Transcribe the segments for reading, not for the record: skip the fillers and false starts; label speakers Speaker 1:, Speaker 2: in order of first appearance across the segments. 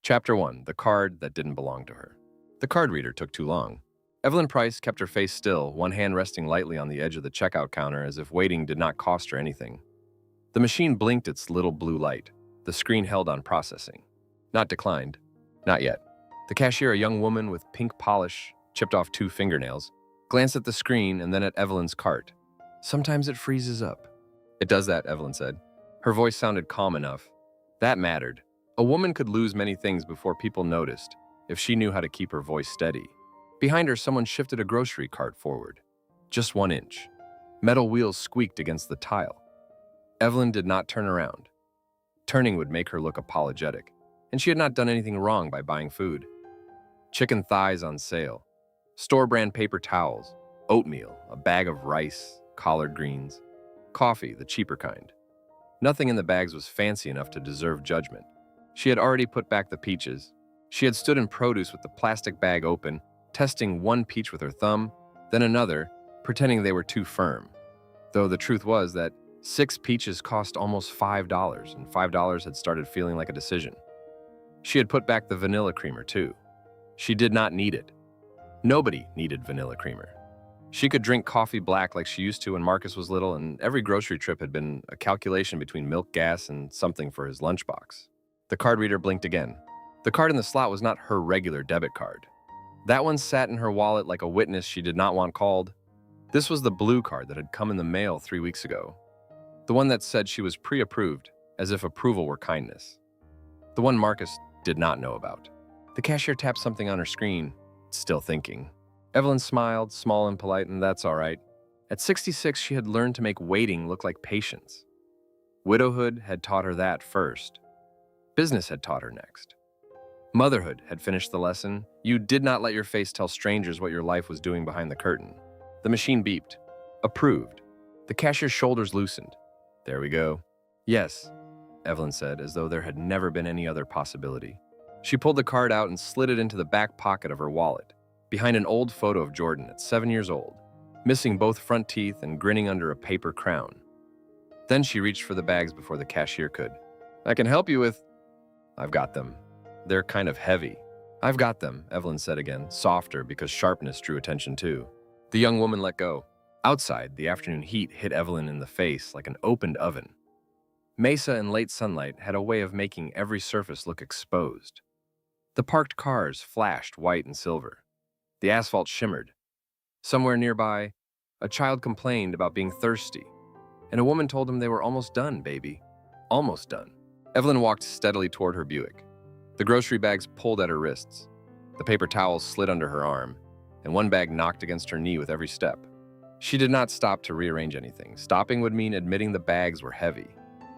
Speaker 1: Chapter 1. The Card That Didn't Belong to Her. The card reader took too long. Evelyn Price kept her face still, one hand resting lightly on the edge of the checkout counter as if waiting did not cost her anything. The machine blinked its little blue light. The screen held on processing. Not declined. Not yet. The cashier, a young woman with pink polish, chipped off 2 fingernails, glanced at the screen and then at Evelyn's cart. Sometimes it freezes up. It does that, Evelyn said. Her voice sounded calm enough. That mattered. A woman could lose many things before people noticed, if she knew how to keep her voice steady. Behind her, someone shifted a grocery cart forward. Just 1 inch. Metal wheels squeaked against the tile. Evelyn did not turn around. Turning would make her look apologetic, and she had not done anything wrong by buying food. Chicken thighs on sale, store-brand paper towels, oatmeal, a bag of rice, collard greens, coffee, the cheaper kind. Nothing in the bags was fancy enough to deserve judgment. She had already put back the peaches. She had stood in produce with the plastic bag open, testing 1 peach with her thumb, then another, pretending they were too firm. Though the truth was that 6 peaches cost almost $5, and $5 had started feeling like a decision. She had put back the vanilla creamer, too. She did not need it. Nobody needed vanilla creamer. She could drink coffee black like she used to when Marcus was little, and every grocery trip had been a calculation between milk, gas, and something for his lunchbox. The card reader blinked again. The card in the slot was not her regular debit card. That one sat in her wallet like a witness she did not want called. This was the blue card that had come in the mail 3 weeks ago. The one that said she was pre-approved, as if approval were kindness. The one Marcus did not know about. The cashier tapped something on her screen, still thinking. Evelyn smiled, small and polite, and that's all right. At 66, she had learned to make waiting look like patience. Widowhood had taught her that first. Business had taught her next. Motherhood had finished the lesson. You did not let your face tell strangers what your life was doing behind the curtain. The machine beeped. Approved. The cashier's shoulders loosened. There we go. Yes, Evelyn said, as though there had never been any other possibility. She pulled the card out and slid it into the back pocket of her wallet, behind an old photo of Jordan at 7 years old, missing both front teeth and grinning under a paper crown. Then she reached for the bags before the cashier could. I can help you with... I've got them. They're kind of heavy. I've got them, Evelyn said again, softer because sharpness drew attention too. The young woman let go. Outside, the afternoon heat hit Evelyn in the face like an opened oven. Mesa and late sunlight had a way of making every surface look exposed. The parked cars flashed white and silver. The asphalt shimmered. Somewhere nearby, a child complained about being thirsty, and a woman told him they were almost done, baby. Almost done. Evelyn walked steadily toward her Buick. The grocery bags pulled at her wrists. The paper towels slid under her arm, and one bag knocked against her knee with every step. She did not stop to rearrange anything. Stopping would mean admitting the bags were heavy.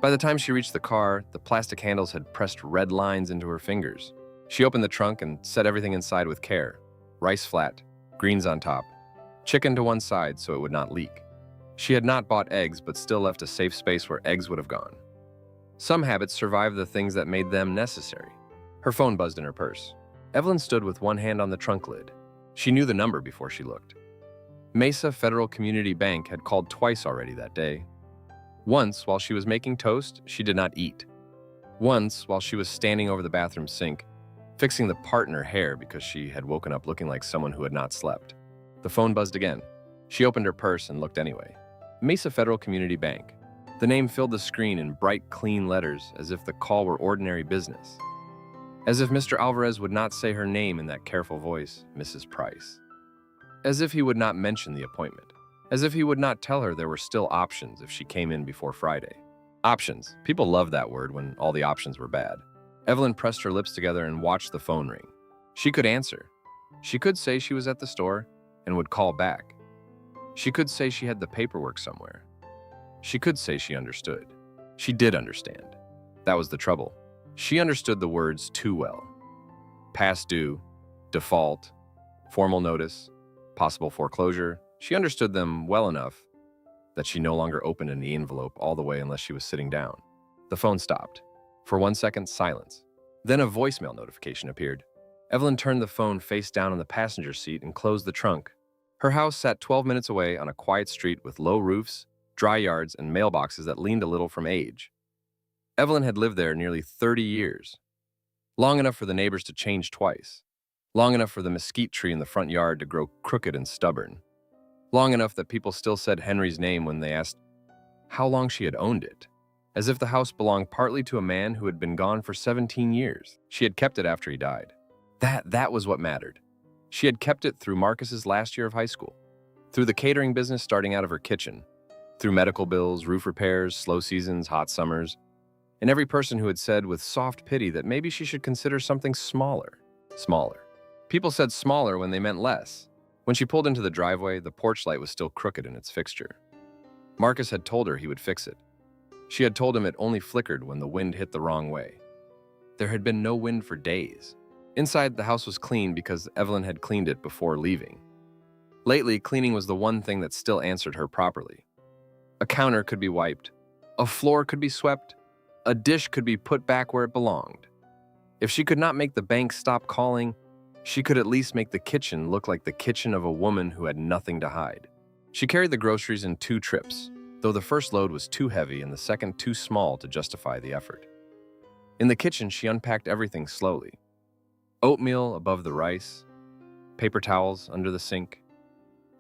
Speaker 1: By the time she reached the car, the plastic handles had pressed red lines into her fingers. She opened the trunk and set everything inside with care. Rice flat, greens on top, chicken to one side so it would not leak. She had not bought eggs, but still left a safe space where eggs would have gone. Some habits survived the things that made them necessary. Her phone buzzed in her purse. Evelyn stood with one hand on the trunk lid. She knew the number before she looked. Mesa Federal Community Bank had called twice already that day. Once, while she was making toast, she did not eat. Once, while she was standing over the bathroom sink, fixing the part in her hair because she had woken up looking like someone who had not slept. The phone buzzed again. She opened her purse and looked anyway. Mesa Federal Community Bank. The name filled the screen in bright, clean letters as if the call were ordinary business. As if Mr. Alvarez would not say her name in that careful voice, Mrs. Price. As if he would not mention the appointment. As if he would not tell her there were still options if she came in before Friday. Options. People loved that word when all the options were bad. Evelyn pressed her lips together and watched the phone ring. She could answer. She could say she was at the store and would call back. She could say she had the paperwork somewhere. She could say she understood. She did understand. That was the trouble. She understood the words too well. Past due, default, formal notice, possible foreclosure. She understood them well enough that she no longer opened any envelope all the way unless she was sitting down. The phone stopped. For 1 second, silence. Then a voicemail notification appeared. Evelyn turned the phone face down on the passenger seat and closed the trunk. Her house sat 12 minutes away on a quiet street with low roofs, dry yards, and mailboxes that leaned a little from age. Evelyn had lived there nearly 30 years. Long enough for the neighbors to change twice. Long enough for the mesquite tree in the front yard to grow crooked and stubborn. Long enough that people still said Henry's name when they asked how long she had owned it, as if the house belonged partly to a man who had been gone for 17 years. She had kept it after he died. That was what mattered. She had kept it through Marcus's last year of high school, through the catering business starting out of her kitchen, through medical bills, roof repairs, slow seasons, hot summers, and every person who had said with soft pity that maybe she should consider something smaller. Smaller. People said smaller when they meant less. When she pulled into the driveway, the porch light was still crooked in its fixture. Marcus had told her he would fix it. She had told him it only flickered when the wind hit the wrong way. There had been no wind for days. Inside, the house was clean because Evelyn had cleaned it before leaving. Lately, cleaning was the one thing that still answered her properly. A counter could be wiped. A floor could be swept. A dish could be put back where it belonged. If she could not make the bank stop calling, she could at least make the kitchen look like the kitchen of a woman who had nothing to hide. She carried the groceries in 2 trips, though the first load was too heavy and the second too small to justify the effort. In the kitchen, she unpacked everything slowly. Oatmeal above the rice, paper towels under the sink,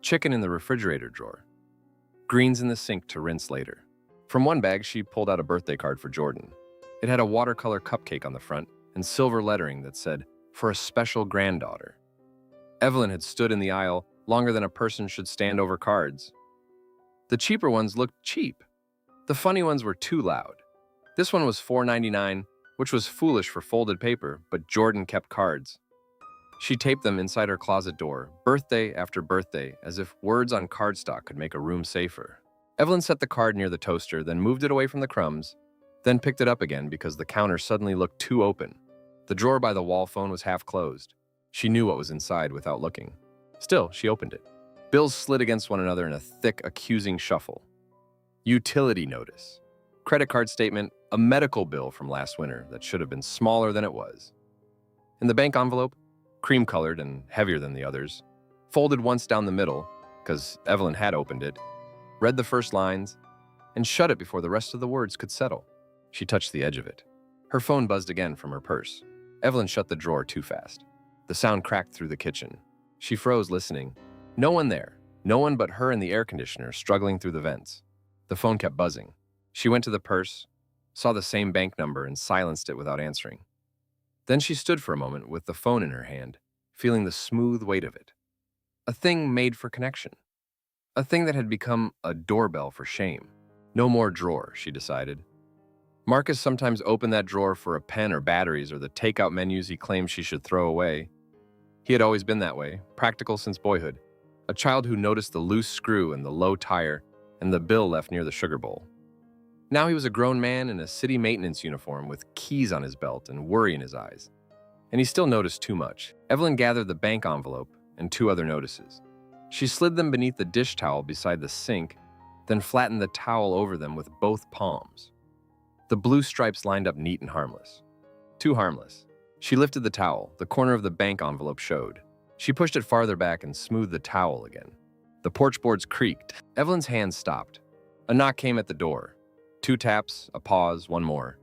Speaker 1: chicken in the refrigerator drawer, greens in the sink to rinse later. From one bag, she pulled out a birthday card for Jordan. It had a watercolor cupcake on the front and silver lettering that said, "For a special granddaughter." Evelyn had stood in the aisle longer than a person should stand over cards. The cheaper ones looked cheap. The funny ones were too loud. This one was $4.99, which was foolish for folded paper, but Jordan kept cards. She taped them inside her closet door, birthday after birthday, as if words on cardstock could make a room safer. Evelyn set the card near the toaster, then moved it away from the crumbs, then picked it up again because the counter suddenly looked too open. The drawer by the wall phone was half closed. She knew what was inside without looking. Still, she opened it. Bills slid against one another in a thick, accusing shuffle. Utility notice. Credit card statement, a medical bill from last winter that should have been smaller than it was. In the bank envelope, cream-colored and heavier than the others, folded once down the middle, because Evelyn had opened it, read the first lines, and shut it before the rest of the words could settle. She touched the edge of it. Her phone buzzed again from her purse. Evelyn shut the drawer too fast. The sound cracked through the kitchen. She froze, listening. No one there. No one but her and the air conditioner struggling through the vents. The phone kept buzzing. She went to the purse, saw the same bank number, and silenced it without answering. Then she stood for a moment with the phone in her hand, feeling the smooth weight of it. A thing made for connection. A thing that had become a doorbell for shame. No more drawer, she decided. Marcus sometimes opened that drawer for a pen or batteries or the takeout menus he claimed she should throw away. He had always been that way, practical since boyhood. A child who noticed the loose screw and the low tire and the bill left near the sugar bowl. Now he was a grown man in a city maintenance uniform with keys on his belt and worry in his eyes. And he still noticed too much. Evelyn gathered the bank envelope and 2 other notices. She slid them beneath the dish towel beside the sink, then flattened the towel over them with both palms. The blue stripes lined up neat and harmless. Too harmless. She lifted the towel. The corner of the bank envelope showed. She pushed it farther back and smoothed the towel again. The porch boards creaked. Evelyn's hand stopped. A knock came at the door. 2 taps, a pause, 1 more.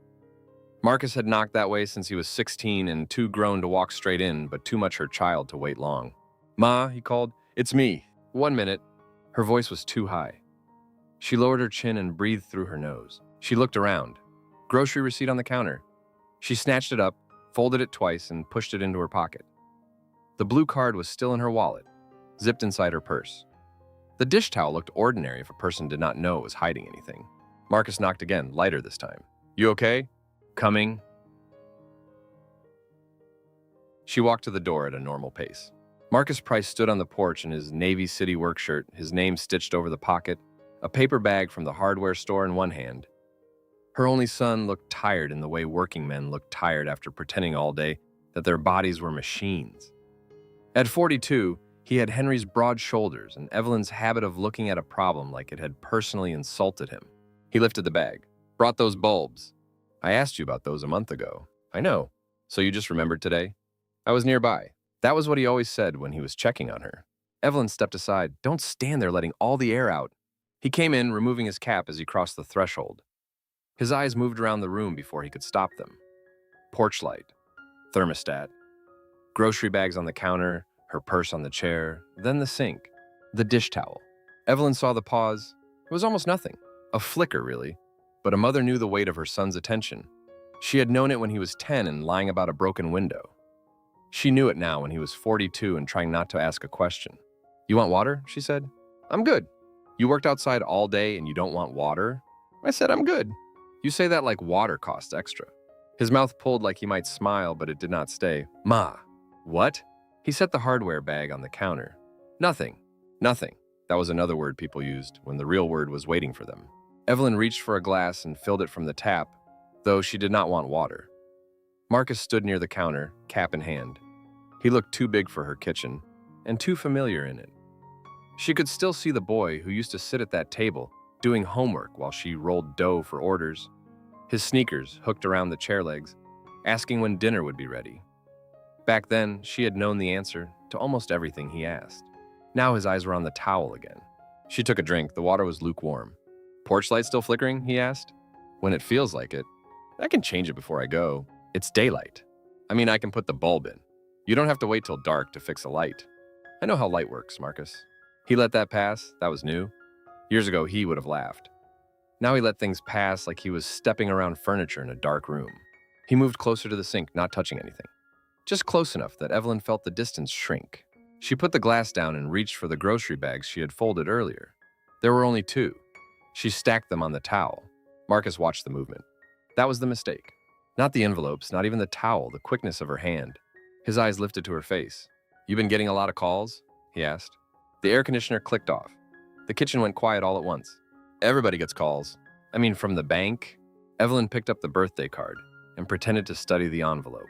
Speaker 1: Marcus had knocked that way since he was 16 and too grown to walk straight in, but too much her child to wait long. "Ma," he called. "It's me. 1 minute." Her voice was too high. She lowered her chin and breathed through her nose. She looked around. Grocery receipt on the counter. She snatched it up, folded it twice, and pushed it into her pocket. The blue card was still in her wallet, zipped inside her purse. The dish towel looked ordinary if a person did not know it was hiding anything. Marcus knocked again, lighter this time. "You okay?" "Coming." She walked to the door at a normal pace. Marcus Price stood on the porch in his Navy City work shirt, his name stitched over the pocket, a paper bag from the hardware store in one hand. Her only son looked tired in the way working men look tired after pretending all day that their bodies were machines. At 42, he had Henry's broad shoulders and Evelyn's habit of looking at a problem like it had personally insulted him. He lifted the bag. "Brought those bulbs. I asked you about those a month ago." "I know. So you just remembered today?" "I was nearby." That was what he always said when he was checking on her. Evelyn stepped aside. "Don't stand there letting all the air out." He came in, removing his cap as he crossed the threshold. His eyes moved around the room before he could stop them. Porch light. thermostat, grocery bags on the counter, her purse on the chair, then the sink, the dish towel. Evelyn saw the pause. It was almost nothing. A flicker, really. But a mother knew the weight of her son's attention. She had known it when he was 10 and lying about a broken window. She knew it now when he was 42 and trying not to ask a question. "You want water?" she said. "I'm good." "You worked outside all day and you don't want water?" I said, "I'm good." "You say that like water costs extra." His mouth pulled like he might smile, but it did not stay. "Ma." "What?" He set the hardware bag on the counter. "Nothing. Nothing." That was another word people used when the real word was waiting for them. Evelyn reached for a glass and filled it from the tap, though she did not want water. Marcus stood near the counter, cap in hand. He looked too big for her kitchen, and too familiar in it. She could still see the boy who used to sit at that table, doing homework while she rolled dough for orders, his sneakers hooked around the chair legs, asking when dinner would be ready. Back then, she had known the answer to almost everything he asked. Now his eyes were on the towel again. She took a drink. The water was lukewarm. "Porch light still flickering?" he asked. "When it feels like it. I can change it before I go. It's daylight. I mean, I can put the bulb in. You don't have to wait till dark to fix a light. I know how light works, Marcus." He let that pass. That was new. Years ago, he would have laughed. Now he let things pass like he was stepping around furniture in a dark room. He moved closer to the sink, not touching anything. Just close enough that Evelyn felt the distance shrink. She put the glass down and reached for the grocery bags she had folded earlier. There were only 2. She stacked them on the towel. Marcus watched the movement. That was the mistake. Not the envelopes, not even the towel, the quickness of her hand. His eyes lifted to her face. "You been getting a lot of calls?" he asked. The air conditioner clicked off. The kitchen went quiet all at once. "Everybody gets calls. I mean, from the bank." Evelyn picked up the birthday card and pretended to study the envelope.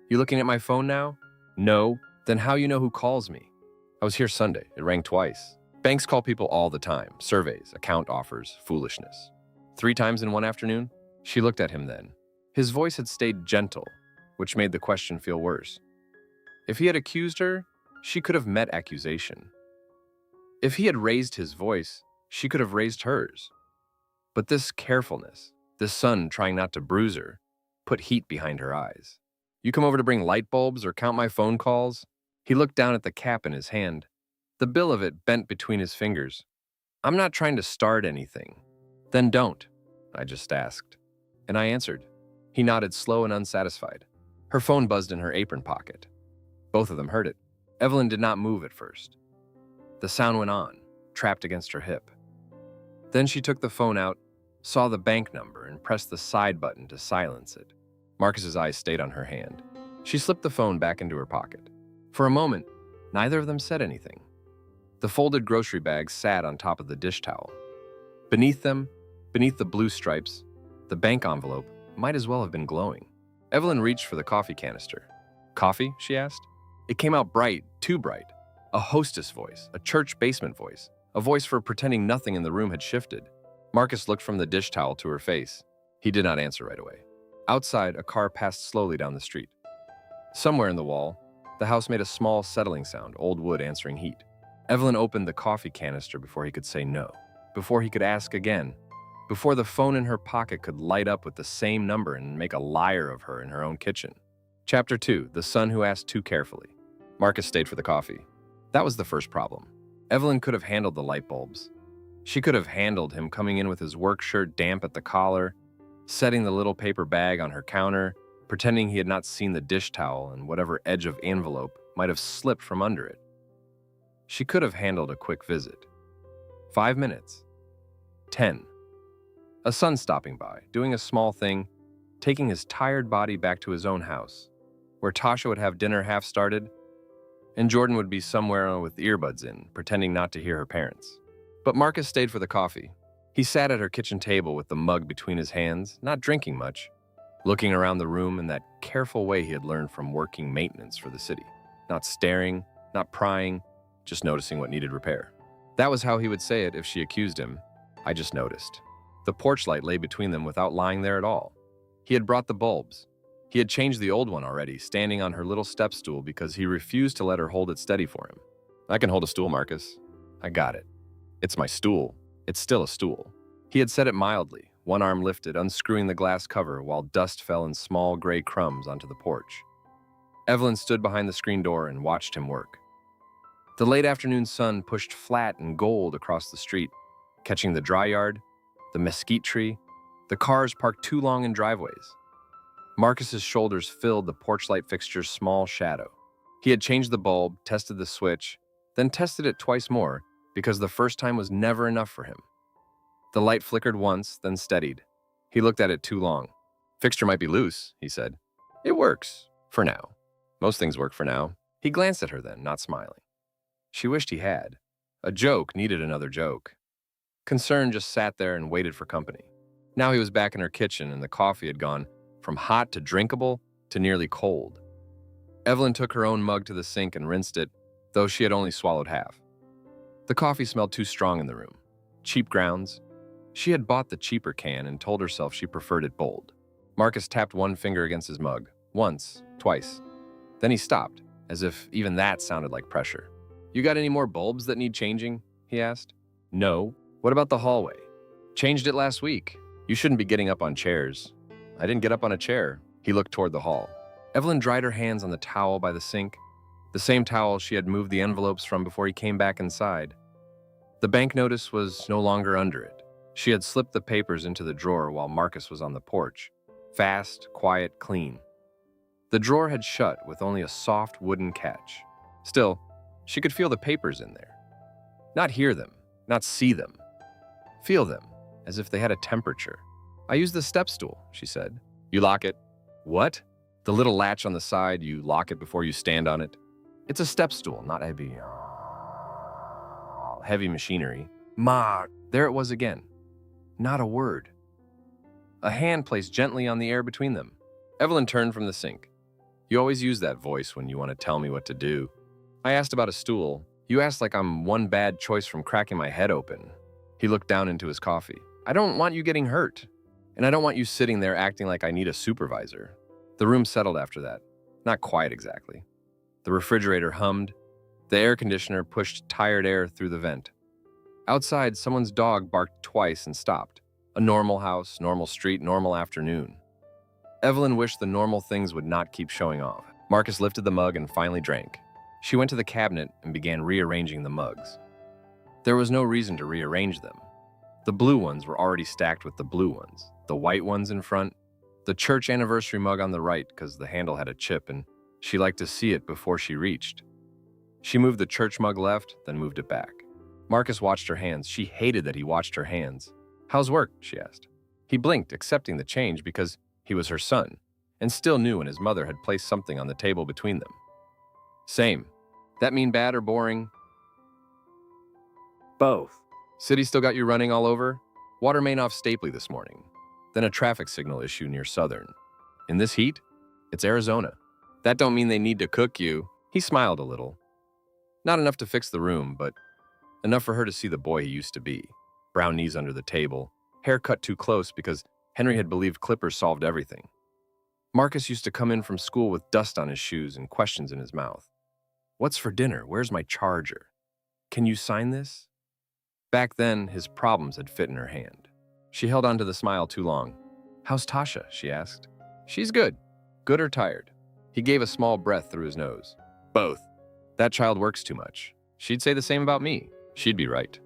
Speaker 1: "You looking at my phone now?" "No." "Then how you know who calls me?" "I was here Sunday. It rang twice." Banks call people all the time. Surveys, account offers, foolishness. 3 times in one afternoon? She looked at him then. His voice had stayed gentle, which made the question feel worse. If he had accused her, she could have met accusation. If he had raised his voice, she could have raised hers. But this carefulness, this son trying not to bruise her, put heat behind her eyes. "You come over to bring light bulbs or count my phone calls?" He looked down at the cap in his hand. The bill of it bent between his fingers. "I'm not trying to start anything." "Then don't," I just asked. And I answered. He nodded, slow and unsatisfied. Her phone buzzed in her apron pocket. Both of them heard it. Evelyn did not move at first. The sound went on, trapped against her hip. Then she took the phone out, saw the bank number, and pressed the side button to silence it. Marcus's eyes stayed on her hand. She slipped the phone back into her pocket. For a moment, neither of them said anything. The folded grocery bags sat on top of the dish towel. Beneath them, beneath the blue stripes, the bank envelope might as well have been glowing. Evelyn reached for the coffee canister. "Coffee?" she asked. It came out bright, too bright. A hostess voice, a church basement voice, a voice for pretending nothing in the room had shifted. Marcus looked from the dish towel to her face. He did not answer right away. Outside, a car passed slowly down the street. Somewhere in the wall, the house made a small settling sound, old wood answering heat. Evelyn opened the coffee canister before he could say no, before he could ask again, before the phone in her pocket could light up with the same number and make a liar of her in her own kitchen. Chapter 2, The Son Who Asked Too Carefully. Marcus stayed for the coffee. That was the first problem. Evelyn could have handled the light bulbs. She could have handled him coming in with his work shirt damp at the collar, setting the little paper bag on her counter, pretending he had not seen the dish towel and whatever edge of envelope might have slipped from under it. She could have handled a quick visit. 5 minutes. 10. A son stopping by, doing a small thing, taking his tired body back to his own house, where Tasha would have dinner half started, and Jordan would be somewhere with earbuds in, pretending not to hear her parents. But Marcus stayed for the coffee. He sat at her kitchen table with the mug between his hands, not drinking much, looking around the room in that careful way he had learned from working maintenance for the city. Not staring, not prying, just noticing what needed repair. That was how he would say it if she accused him. "I just noticed." The porch light lay between them without lying there at all. He had brought the bulbs. He had changed the old one already, standing on her little step stool because he refused to let her hold it steady for him. "I can hold a stool, Marcus." "I got it. It's my stool. It's still a stool." He had said it mildly, one arm lifted, unscrewing the glass cover while dust fell in small gray crumbs onto the porch. Evelyn stood behind the screen door and watched him work. The late afternoon sun pushed flat and gold across the street, catching the dry yard, the mesquite tree, the cars parked too long in driveways. Marcus's shoulders filled the porch light fixture's small shadow. He had changed the bulb, tested the switch, then tested it twice more because the first time was never enough for him. The light flickered once, then steadied. He looked at it too long. "Fixture might be loose," he said. "It works, for now. Most things work for now." He glanced at her then, not smiling. She wished he had. A joke needed another joke. Concern just sat there and waited for company. Now he was back in her kitchen and the coffee had gone from hot to drinkable to nearly cold. Evelyn took her own mug to the sink and rinsed it, though she had only swallowed half. The coffee smelled too strong in the room. Cheap grounds. She had bought the cheaper can and told herself she preferred it bold. Marcus tapped one finger against his mug. Once, twice. Then he stopped, as if even that sounded like pressure. "You got any more bulbs that need changing?" he asked. "No. What about the hallway?" "Changed it last week. You shouldn't be getting up on chairs." "I didn't get up on a chair." He looked toward the hall. Evelyn dried her hands on the towel by the sink, the same towel she had moved the envelopes from before he came back inside. The bank notice was no longer under it. She had slipped the papers into the drawer while Marcus was on the porch. Fast, quiet, clean. The drawer had shut with only a soft wooden catch. Still, she could feel the papers in there. Not hear them, not see them. Feel them, as if they had a temperature. "I use the step stool," she said. "You lock it." "What?" "The little latch on the side, you lock it before you stand on it." "It's a step stool, not heavy machinery." "Ma," there it was again. Not a word. A hand placed gently on the air between them. Evelyn turned from the sink. "You always use that voice when you want to tell me what to do." "I asked about a stool. You asked like I'm one bad choice from cracking my head open." He looked down into his coffee. "I don't want you getting hurt. And I don't want you sitting there acting like I need a supervisor." The room settled after that. Not quite exactly. The refrigerator hummed. The air conditioner pushed tired air through the vent. Outside, someone's dog barked twice and stopped. A normal house, normal street, normal afternoon. Evelyn wished the normal things would not keep showing off. Marcus lifted the mug and finally drank. She went to the cabinet and began rearranging the mugs. There was no reason to rearrange them. The blue ones were already stacked with the blue ones, the white ones in front, the church anniversary mug on the right because the handle had a chip and she liked to see it before she reached. She moved the church mug left, then moved it back. Marcus watched her hands. She hated that he watched her hands. "How's work?" she asked. He blinked, accepting the change because he was her son, and still knew when his mother had placed something on the table between them. "Same. That mean bad or boring?"
Speaker 2: Both.
Speaker 1: "City still got you running all over?" "Water main off Stapley this morning. Then a traffic signal issue near Southern." "In this heat?" "It's Arizona." "That don't mean they need to cook you." He smiled a little. Not enough to fix the room, but enough for her to see the boy he used to be. Brown knees under the table, hair cut too close because Henry had believed clippers solved everything. Marcus used to come in from school with dust on his shoes and questions in his mouth. "What's for dinner? Where's my charger? Can you sign this?" Back then, his problems had fit in her hand. She held on to the smile too long. "How's Tasha?" she asked. "She's good." "Good or tired?" He gave a small breath through his nose. "Both. That child works too much." "She'd say the same about me." "She'd be right."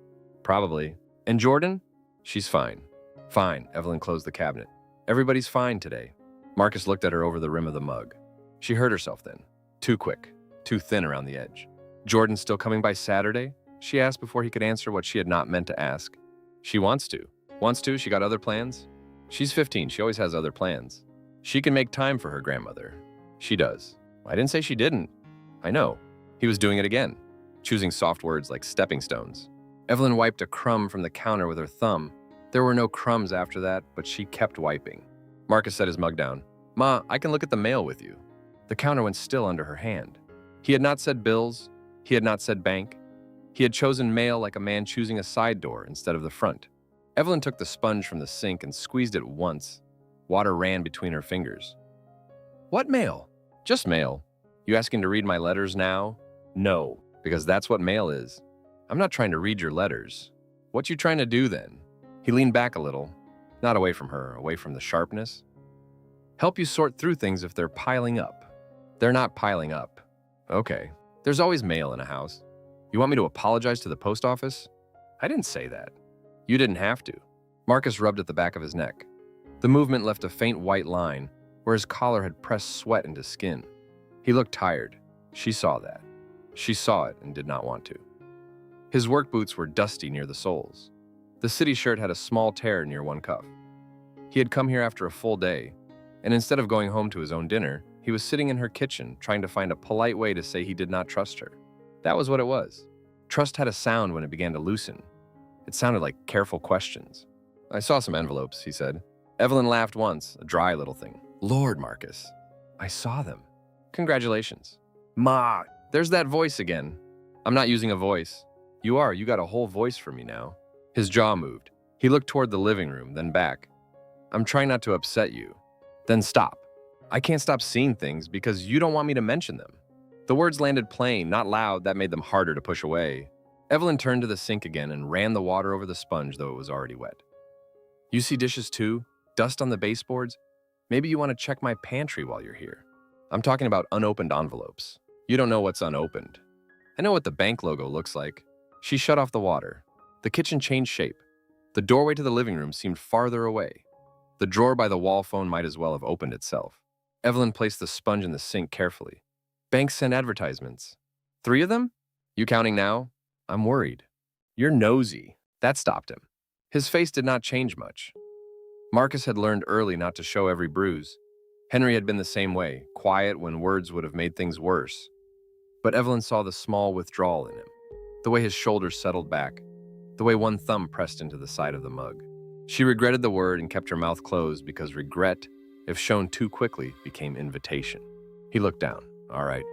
Speaker 1: "Probably." "And Jordan?" "She's fine." "Fine." Evelyn closed the cabinet. "Everybody's fine today." Marcus looked at her over the rim of the mug. She heard herself then. Too quick. Too thin around the edge. "Jordan's still coming by Saturday?" she asked before he could answer what she had not meant to ask. "She wants to." "Wants to? She got other plans?" "She's 15. She always has other plans." "She can make time for her grandmother." "She does." "I didn't say she didn't." "I know." He was doing it again, choosing soft words like stepping stones. Evelyn wiped a crumb from the counter with her thumb. There were no crumbs after that, but she kept wiping. Marcus set his mug down. "Ma, I can look at the mail with you." The counter went still under her hand. He had not said bills. He had not said bank. He had chosen mail like a man choosing a side door instead of the front. Evelyn took the sponge from the sink and squeezed it once. Water ran between her fingers. "What mail?" "Just mail." "You asking to read my letters now?" "No, because that's what mail is." "I'm not trying to read your letters." "What you trying to do then?" He leaned back a little, not away from her, away from the sharpness. "Help you sort through things if they're piling up." They're not piling up. Okay. There's always mail in a house. You want me to apologize to the post office? I didn't say that. You didn't have to. Marcus rubbed at the back of his neck. The movement left a faint white line where his collar had pressed sweat into skin. He looked tired. She saw that. She saw it and did not want to. His work boots were dusty near the soles. The city shirt had a small tear near one cuff. He had come here after a full day, and instead of going home to his own dinner, he was sitting in her kitchen trying to find a polite way to say he did not trust her. That was what it was. Trust had a sound when it began to loosen. It sounded like careful questions. I saw some envelopes, he said. Evelyn laughed once, a dry little thing. Lord, Marcus. I saw them. Congratulations. Ma, there's that voice again. I'm not using a voice. You are. You got a whole voice for me now. His jaw moved. He looked toward the living room, then back. I'm trying not to upset you. Then stop. I can't stop seeing things because you don't want me to mention them. The words landed plain, not loud. That made them harder to push away. Evelyn turned to the sink again and ran the water over the sponge, though it was already wet. You see dishes too? Dust on the baseboards? Maybe you want to check my pantry while you're here. I'm talking about unopened envelopes. You don't know what's unopened. I know what the bank logo looks like. She shut off the water. The kitchen changed shape. The doorway to the living room seemed farther away. The drawer by the wall phone might as well have opened itself. Evelyn placed the sponge in the sink carefully. Banks send advertisements. 3 of them? You counting now? I'm worried. You're nosy. That stopped him. His face did not change much. Marcus had learned early not to show every bruise. Henry had been the same way, quiet when words would have made things worse. But Evelyn saw the small withdrawal in him, the way his shoulders settled back, the way one thumb pressed into the side of the mug. She regretted the word and kept her mouth closed because regret, if shown too quickly, became invitation. He looked down. All right.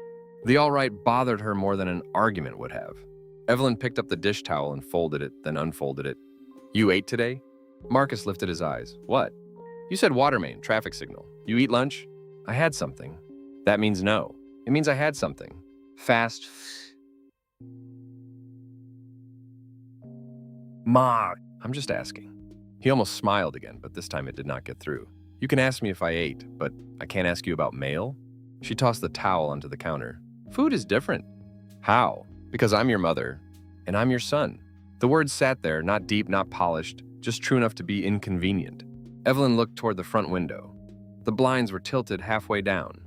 Speaker 1: The all right bothered her more than an argument would have. Evelyn picked up the dish towel and folded it, then unfolded it. You ate today? Marcus lifted his eyes. What? You said water main, traffic signal. You eat lunch? I had something. That means no. It means I had something. Fast. Ma, I'm just asking. He almost smiled again, but this time it did not get through. You can ask me if I ate, but I can't ask you about mail? She tossed the towel onto the counter. Food is different. How? Because I'm your mother, and I'm your son. The words sat there, not deep, not polished, just true enough to be inconvenient. Evelyn looked toward the front window. The blinds were tilted halfway down.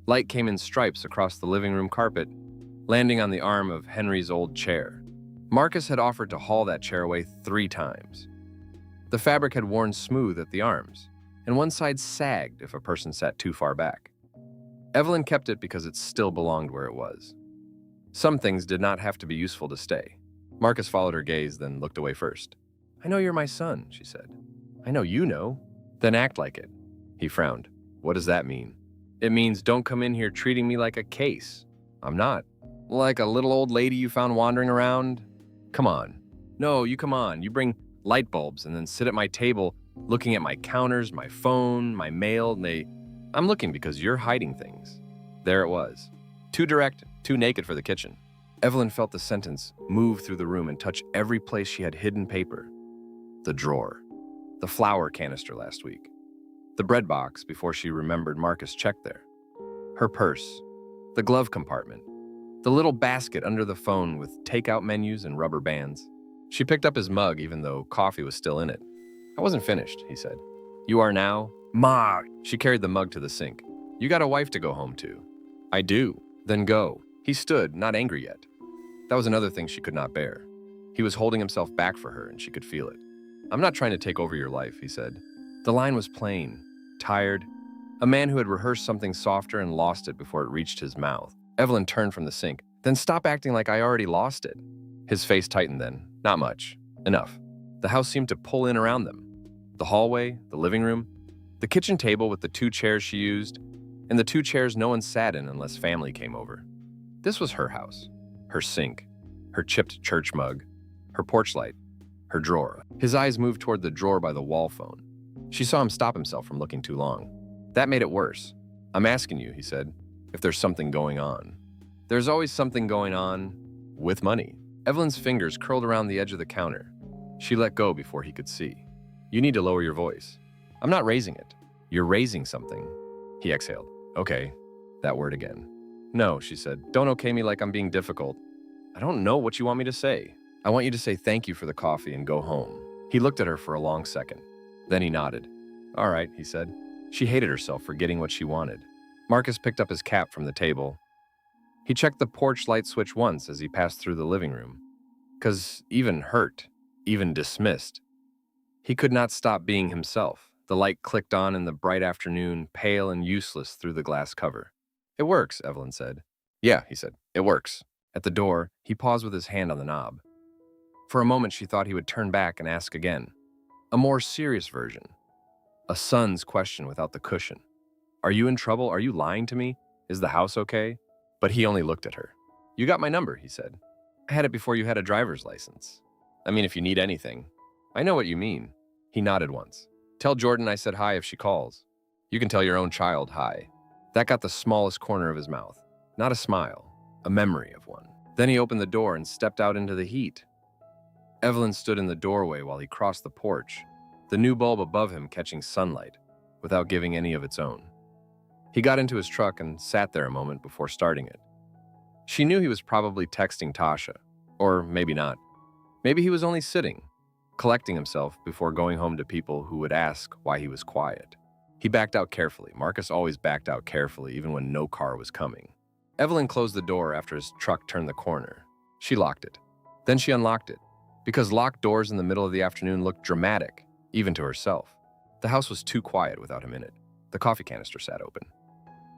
Speaker 1: Light came in stripes across the living room carpet, landing on the arm of Henry's old chair. Marcus had offered to haul that chair away 3 times. The fabric had worn smooth at the arms, and one side sagged if a person sat too far back. Evelyn kept it because it still belonged where it was. Some things did not have to be useful to stay. Marcus followed her gaze, then looked away first. I know you're my son, she said. I know you know. Then act like it. He frowned. What does that mean? It means don't come in here treating me like a case. I'm not. Like a little old lady you found wandering around? Come on. No, you come on. You bring light bulbs and then sit at my table looking at my counters, my phone, my mail. I'm looking because you're hiding things. There it was. Too direct, too naked for the kitchen. Evelyn felt the sentence move through the room and touch every place she had hidden paper. The drawer. The flour canister last week. The bread box before she remembered Marcus checked there. Her purse. The glove compartment. The little basket under the phone with takeout menus and rubber bands. She picked up his mug even though coffee was still in it. I wasn't finished, he said. You are now? Ma! She carried the mug to the sink. You got a wife to go home to. I do. Then go. He stood, not angry yet. That was another thing she could not bear. He was holding himself back for her and she could feel it. I'm not trying to take over your life, he said. The line was plain, tired, a man who had rehearsed something softer and lost it before it reached his mouth. Evelyn turned from the sink. Then stop acting like I already lost it. His face tightened then. Not much. Enough. The house seemed to pull in around them. The hallway, the living room, the kitchen table with the 2 chairs she used, and the 2 chairs no one sat in unless family came over. This was her house. Her sink, her chipped church mug, her porch light, her drawer. His eyes moved toward the drawer by the wall phone. She saw him stop himself from looking too long. That made it worse. I'm asking you, he said, if there's something going on. There's always something going on with money. Evelyn's fingers curled around the edge of the counter. She let go before he could see. You need to lower your voice. I'm not raising it. You're raising something. He exhaled. Okay. that word again. No, she said. Don't okay me like I'm being difficult. I don't know what you want me to say. I want you to say thank you for the coffee and go home. He looked at her for a long second. Then he nodded. All right, he said. She hated herself for getting what she wanted. Marcus picked up his cap from the table. He checked the porch light switch once as he passed through the living room. 'Cause even hurt, even dismissed, he could not stop being himself. The light clicked on in the bright afternoon, pale and useless through the glass cover. It works, Evelyn said. Yeah, he said. It works. At the door, he paused with his hand on the knob. For a moment, she thought he would turn back and ask again. A more serious version. A son's question without the cushion. Are you in trouble? Are you lying to me? Is the house okay? But he only looked at her. You got my number, he said. I had it before you had a driver's license. I mean, if you need anything. I know what you mean. He nodded once. Tell Jordan I said hi if she calls. You can tell your own child hi. That got the smallest corner of his mouth. Not a smile, a memory of one. Then he opened the door and stepped out into the heat. Evelyn stood in the doorway while he crossed the porch, the new bulb above him catching sunlight, without giving any of its own. He got into his truck and sat there a moment before starting it. She knew he was probably texting Tasha, or maybe not. Maybe he was only sitting, collecting himself before going home to people who would ask why he was quiet. He backed out carefully. Marcus always backed out carefully, even when no car was coming. Evelyn closed the door after his truck turned the corner. She locked it. Then she unlocked it, because locked doors in the middle of the afternoon looked dramatic, even to herself. The house was too quiet without him in it. The coffee canister sat open.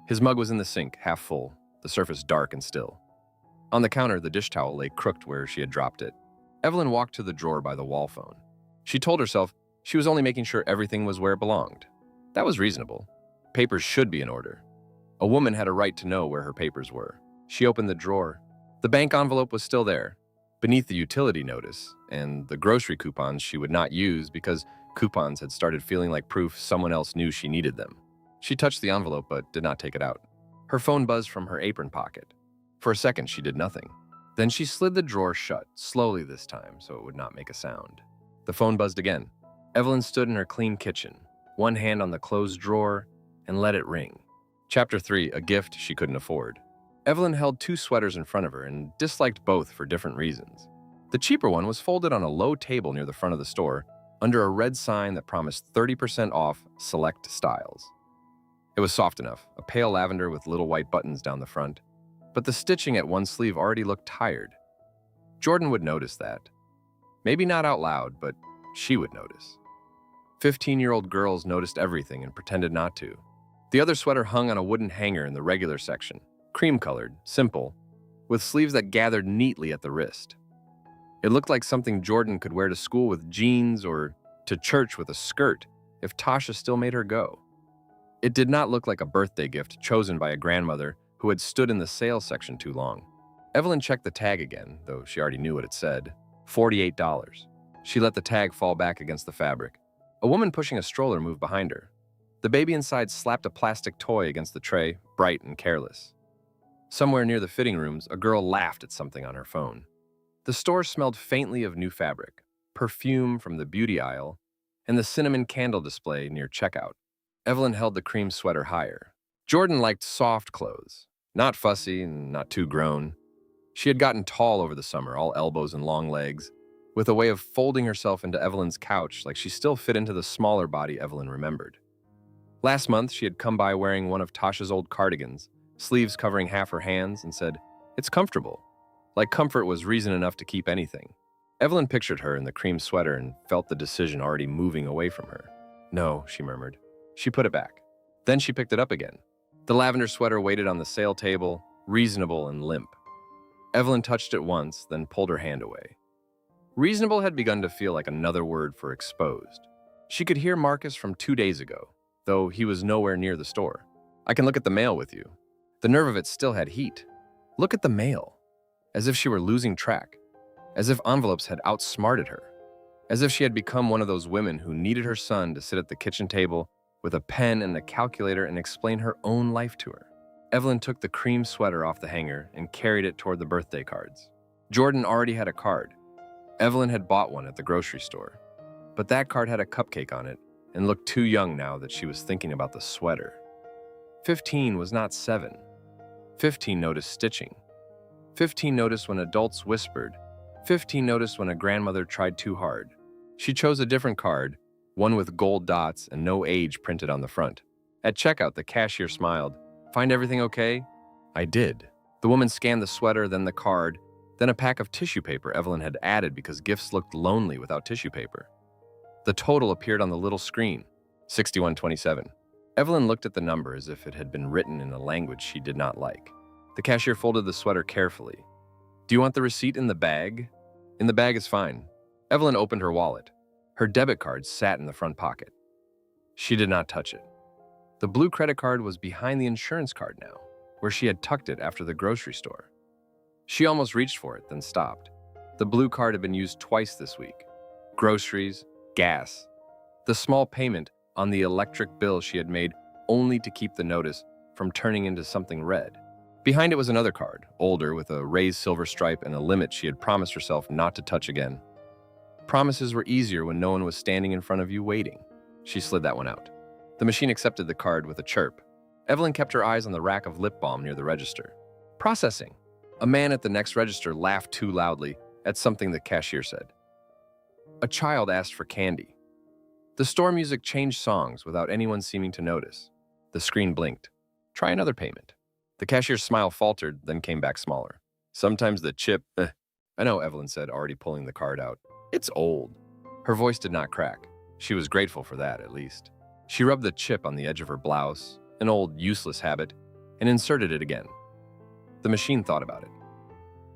Speaker 1: His mug was in the sink, half full, the surface dark and still. On the counter, the dish towel lay crooked where she had dropped it. Evelyn walked to the drawer by the wall phone. She told herself she was only making sure everything was where it belonged. That was reasonable. Papers should be in order. A woman had a right to know where her papers were. She opened the drawer. The bank envelope was still there, beneath the utility notice, and the grocery coupons she would not use because coupons had started feeling like proof someone else knew she needed them. She touched the envelope but did not take it out. Her phone buzzed from her apron pocket. For a second, she did nothing. Then she slid the drawer shut, slowly this time, so it would not make a sound. The phone buzzed again. Evelyn stood in her clean kitchen, one hand on the closed drawer, and let it ring. Chapter 3, a gift she couldn't afford. Evelyn held two sweaters in front of her and disliked both for different reasons. The cheaper one was folded on a low table near the front of the store, under a red sign that promised 30% off select styles. It was soft enough, a pale lavender with little white buttons down the front, but the stitching at one sleeve already looked tired. Jordan would notice that. Maybe not out loud, but she would notice. 15-year-old girls noticed everything and pretended not to. The other sweater hung on a wooden hanger in the regular section, cream-colored, simple, with sleeves that gathered neatly at the wrist. It looked like something Jordan could wear to school with jeans or to church with a skirt if Tasha still made her go. It did not look like a birthday gift chosen by a grandmother who had stood in the sales section too long. Evelyn checked the tag again, though she already knew what it said. $48. She let the tag fall back against the fabric. A woman pushing a stroller moved behind her. The baby inside slapped a plastic toy against the tray, bright and careless. Somewhere near the fitting rooms, a girl laughed at something on her phone. The store smelled faintly of new fabric, perfume from the beauty aisle, and the cinnamon candle display near checkout. Evelyn held the cream sweater higher. Jordan liked soft clothes, not fussy and not too grown. She had gotten tall over the summer, all elbows and long legs, with a way of folding herself into Evelyn's couch like she still fit into the smaller body Evelyn remembered. Last month, she had come by wearing one of Tasha's old cardigans, sleeves covering half her hands, and said, "It's comfortable." Like comfort was reason enough to keep anything. Evelyn pictured her in the cream sweater and felt the decision already moving away from her. "No," she murmured. She put it back. Then she picked it up again. The lavender sweater waited on the sale table, reasonable and limp. Evelyn touched it once, then pulled her hand away. Reasonable had begun to feel like another word for exposed. She could hear Marcus from 2 days ago, though he was nowhere near the store. "I can look at the mail with you." The nerve of it still had heat. Look at the mail. As if she were losing track. As if envelopes had outsmarted her. As if she had become one of those women who needed her son to sit at the kitchen table with a pen and a calculator and explain her own life to her. Evelyn took the cream sweater off the hanger and carried it toward the birthday cards. Jordan already had a card. Evelyn had bought one at the grocery store. But that card had a cupcake on it and looked too young now that she was thinking about the sweater. 15 was not 7. 15 noticed stitching. 15 noticed when adults whispered. 15 noticed when a grandmother tried too hard. She chose a different card, one with gold dots and no age printed on the front. At checkout, the cashier smiled. "Find everything okay?" "I did." The woman scanned the sweater, then the card, then a pack of tissue paper Evelyn had added because gifts looked lonely without tissue paper. The total appeared on the little screen, $61.27. Evelyn looked at the number as if it had been written in a language she did not like. The cashier folded the sweater carefully. "Do you want the receipt in the bag?" "In the bag is fine." Evelyn opened her wallet. Her debit card sat in the front pocket. She did not touch it. The blue credit card was behind the insurance card now, where she had tucked it after the grocery store. She almost reached for it, then stopped. The blue card had been used twice this week. Groceries, gas. The small payment on the electric bill she had made only to keep the notice from turning into something red. Behind it was another card, older, with a raised silver stripe and a limit she had promised herself not to touch again. Promises were easier when no one was standing in front of you waiting. She slid that one out. The machine accepted the card with a chirp. Evelyn kept her eyes on the rack of lip balm near the register. Processing. A man at the next register laughed too loudly at something the cashier said. A child asked for candy. The store music changed songs without anyone seeming to notice. The screen blinked. Try another payment. The cashier's smile faltered, then came back smaller. Sometimes the chip, I know, Evelyn said, already pulling the card out. It's old. Her voice did not crack. She was grateful for that, at least. She rubbed the chip on the edge of her blouse, an old, useless habit, and inserted it again. The machine thought about it.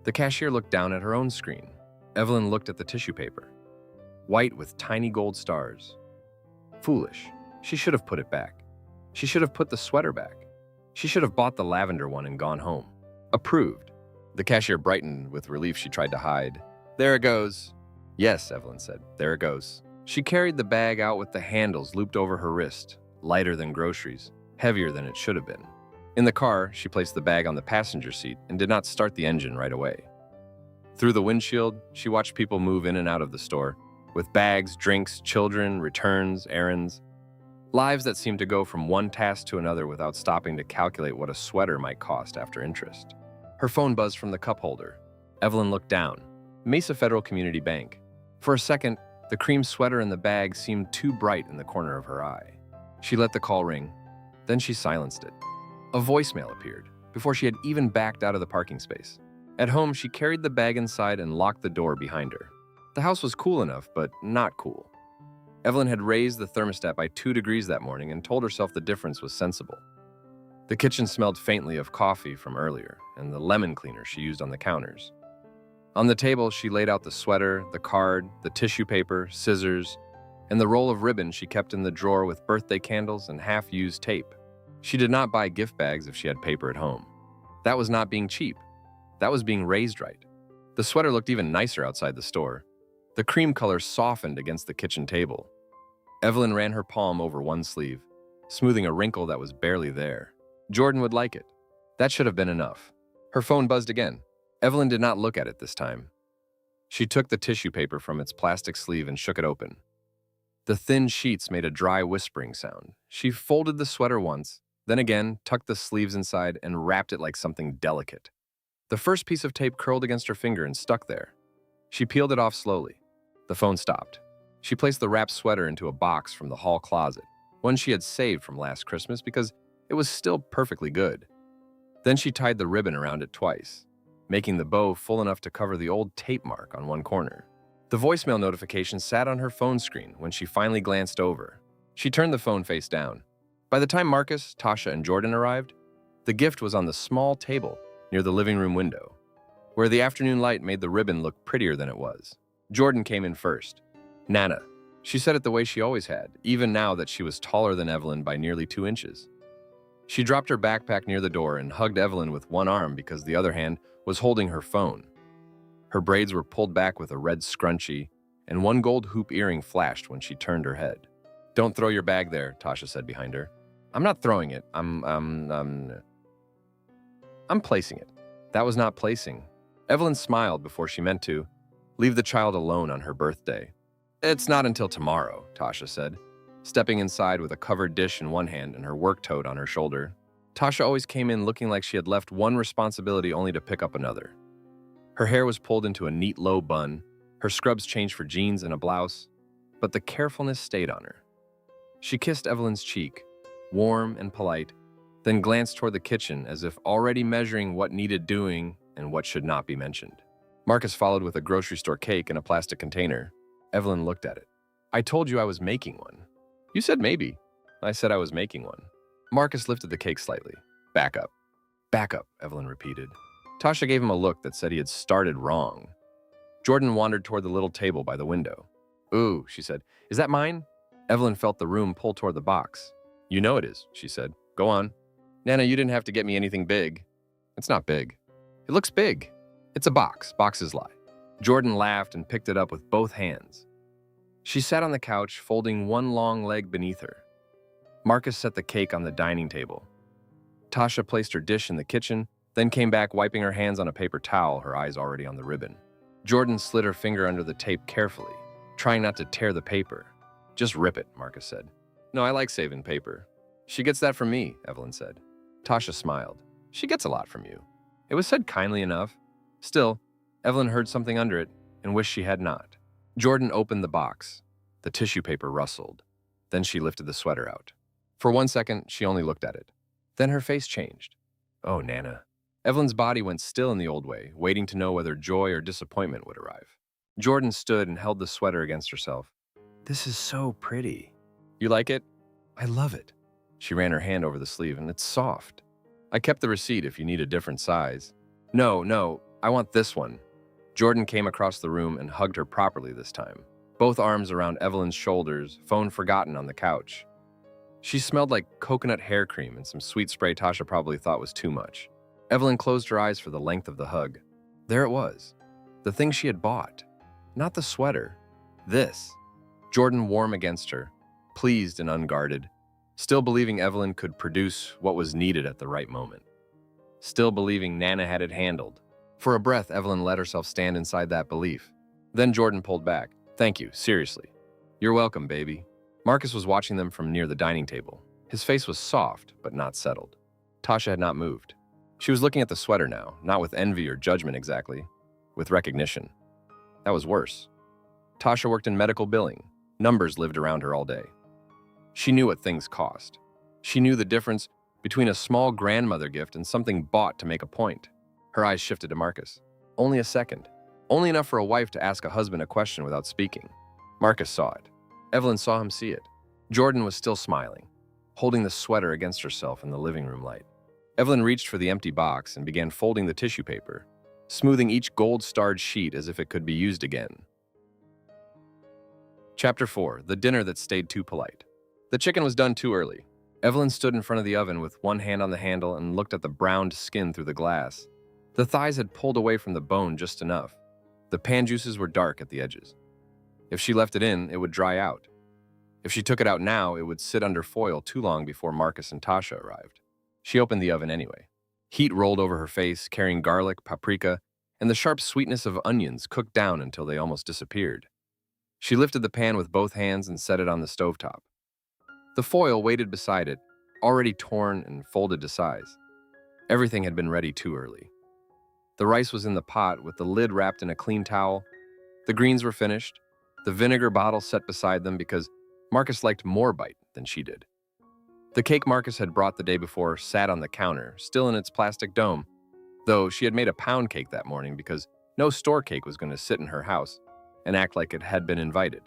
Speaker 1: The cashier looked down at her own screen. Evelyn looked at the tissue paper. White with tiny gold stars. Foolish. She should have put it back. She should have put the sweater back. She should have bought the lavender one and gone home. Approved. The cashier brightened with relief she tried to hide. There it goes. Yes, Evelyn said. There it goes. She carried the bag out with the handles looped over her wrist, lighter than groceries, heavier than it should have been. In the car, she placed the bag on the passenger seat and did not start the engine right away. Through the windshield, she watched people move in and out of the store, with bags, drinks, children, returns, errands. Lives that seemed to go from one task to another without stopping to calculate what a sweater might cost after interest. Her phone buzzed from the cup holder. Evelyn looked down. Mesa Federal Community Bank. For a second, the cream sweater in the bag seemed too bright in the corner of her eye. She let the call ring. Then she silenced it. A voicemail appeared, before she had even backed out of the parking space. At home, she carried the bag inside and locked the door behind her. The house was cool enough, but not cool. Evelyn had raised the thermostat by 2 degrees that morning and told herself the difference was sensible. The kitchen smelled faintly of coffee from earlier and the lemon cleaner she used on the counters. On the table, she laid out the sweater, the card, the tissue paper, scissors, and the roll of ribbon she kept in the drawer with birthday candles and half-used tape. She did not buy gift bags if she had paper at home. That was not being cheap. That was being raised right. The sweater looked even nicer outside the store. The cream color softened against the kitchen table. Evelyn ran her palm over one sleeve, smoothing a wrinkle that was barely there. Jordan would like it. That should have been enough. Her phone buzzed again. Evelyn did not look at it this time. She took the tissue paper from its plastic sleeve and shook it open. The thin sheets made a dry whispering sound. She folded the sweater once, then again tucked the sleeves inside and wrapped it like something delicate. The first piece of tape curled against her finger and stuck there. She peeled it off slowly. The phone stopped. She placed the wrapped sweater into a box from the hall closet, one she had saved from last Christmas because it was still perfectly good. Then she tied the ribbon around it twice, making the bow full enough to cover the old tape mark on one corner. The voicemail notification sat on her phone screen when she finally glanced over. She turned the phone face down. By the time Marcus, Tasha, and Jordan arrived, the gift was on the small table near the living room window, where the afternoon light made the ribbon look prettier than it was. Jordan came in first. Nana. She said it the way she always had, even now that she was taller than Evelyn by nearly 2 inches. She dropped her backpack near the door and hugged Evelyn with one arm because the other hand was holding her phone. Her braids were pulled back with a red scrunchie, and one gold hoop earring flashed when she turned her head. Don't throw your bag there, Tasha said behind her. I'm not throwing it. I'm placing it. That was not placing. Evelyn smiled before she meant to. Leave the child alone on her birthday. It's not until tomorrow, Tasha said, stepping inside with a covered dish in one hand and her work tote on her shoulder. Tasha always came in looking like she had left one responsibility only to pick up another. Her hair was pulled into a neat low bun, her scrubs changed for jeans and a blouse, but the carefulness stayed on her. She kissed Evelyn's cheek, warm and polite, then glanced toward the kitchen as if already measuring what needed doing and what should not be mentioned. Marcus followed with a grocery store cake in a plastic container. Evelyn looked at it. "I told you I was making one." "You said maybe." "I said I was making one." Marcus lifted the cake slightly. "Back up." "Back up," Evelyn repeated. Tasha gave him a look that said he had started wrong. Jordan wandered toward the little table by the window. "Ooh," she said. "Is that mine?" Evelyn felt the room pull toward the box. "You know it is," she said. "Go on." "Nana, you didn't have to get me anything big." "It's not big." "It looks big." "It's a box. Boxes lie." Jordan laughed and picked it up with both hands. She sat on the couch, folding one long leg beneath her. Marcus set the cake on the dining table. Tasha placed her dish in the kitchen, then came back wiping her hands on a paper towel, her eyes already on the ribbon. Jordan slid her finger under the tape carefully, trying not to tear the paper. "Just rip it," Marcus said. "No, I like saving paper." "She gets that from me," Evelyn said. Tasha smiled. "She gets a lot from you." It was said kindly enough. Still, Evelyn heard something under it and wished she had not. Jordan opened the box. The tissue paper rustled. Then she lifted the sweater out. For 1 second, she only looked at it. Then her face changed. "Oh, Nana." Evelyn's body went still in the old way, waiting to know whether joy or disappointment would arrive. Jordan stood and held the sweater against herself. "This is so pretty." "You like it?" "I love it." She ran her hand over the sleeve, and it's soft. "I kept the receipt if you need a different size." No, I want this one." Jordan came across the room and hugged her properly this time, both arms around Evelyn's shoulders, phone forgotten on the couch. She smelled like coconut hair cream and some sweet spray Tasha probably thought was too much. Evelyn closed her eyes for the length of the hug. There it was. The thing she had bought. Not the sweater. This. Jordan warm against her, pleased and unguarded, still believing Evelyn could produce what was needed at the right moment. Still believing Nana had it handled. For a breath, Evelyn let herself stand inside that belief. Then Jordan pulled back. "Thank you, seriously." "You're welcome, baby." Marcus was watching them from near the dining table. His face was soft, but not settled. Tasha had not moved. She was looking at the sweater now, not with envy or judgment exactly, with recognition. That was worse. Tasha worked in medical billing. Numbers lived around her all day. She knew what things cost. She knew the difference between a small grandmother gift and something bought to make a point. Her eyes shifted to Marcus. Only a second. Only enough for a wife to ask a husband a question without speaking. Marcus saw it. Evelyn saw him see it. Jordan was still smiling, holding the sweater against herself in the living room light. Evelyn reached for the empty box and began folding the tissue paper, smoothing each gold-starred sheet as if it could be used again. Chapter 4. The dinner that stayed too polite. The chicken was done too early. Evelyn stood in front of the oven with one hand on the handle and looked at the browned skin through the glass. The thighs had pulled away from the bone just enough. The pan juices were dark at the edges. If she left it in, it would dry out. If she took it out now, it would sit under foil too long before Marcus and Tasha arrived. She opened the oven anyway. Heat rolled over her face, carrying garlic, paprika, and the sharp sweetness of onions cooked down until they almost disappeared. She lifted the pan with both hands and set it on the stovetop. The foil waited beside it, already torn and folded to size. Everything had been ready too early. The rice was in the pot with the lid wrapped in a clean towel. The greens were finished, the vinegar bottle set beside them because Marcus liked more bite than she did. The cake Marcus had brought the day before sat on the counter, still in its plastic dome, though she had made a pound cake that morning because no store cake was going to sit in her house and act like it had been invited.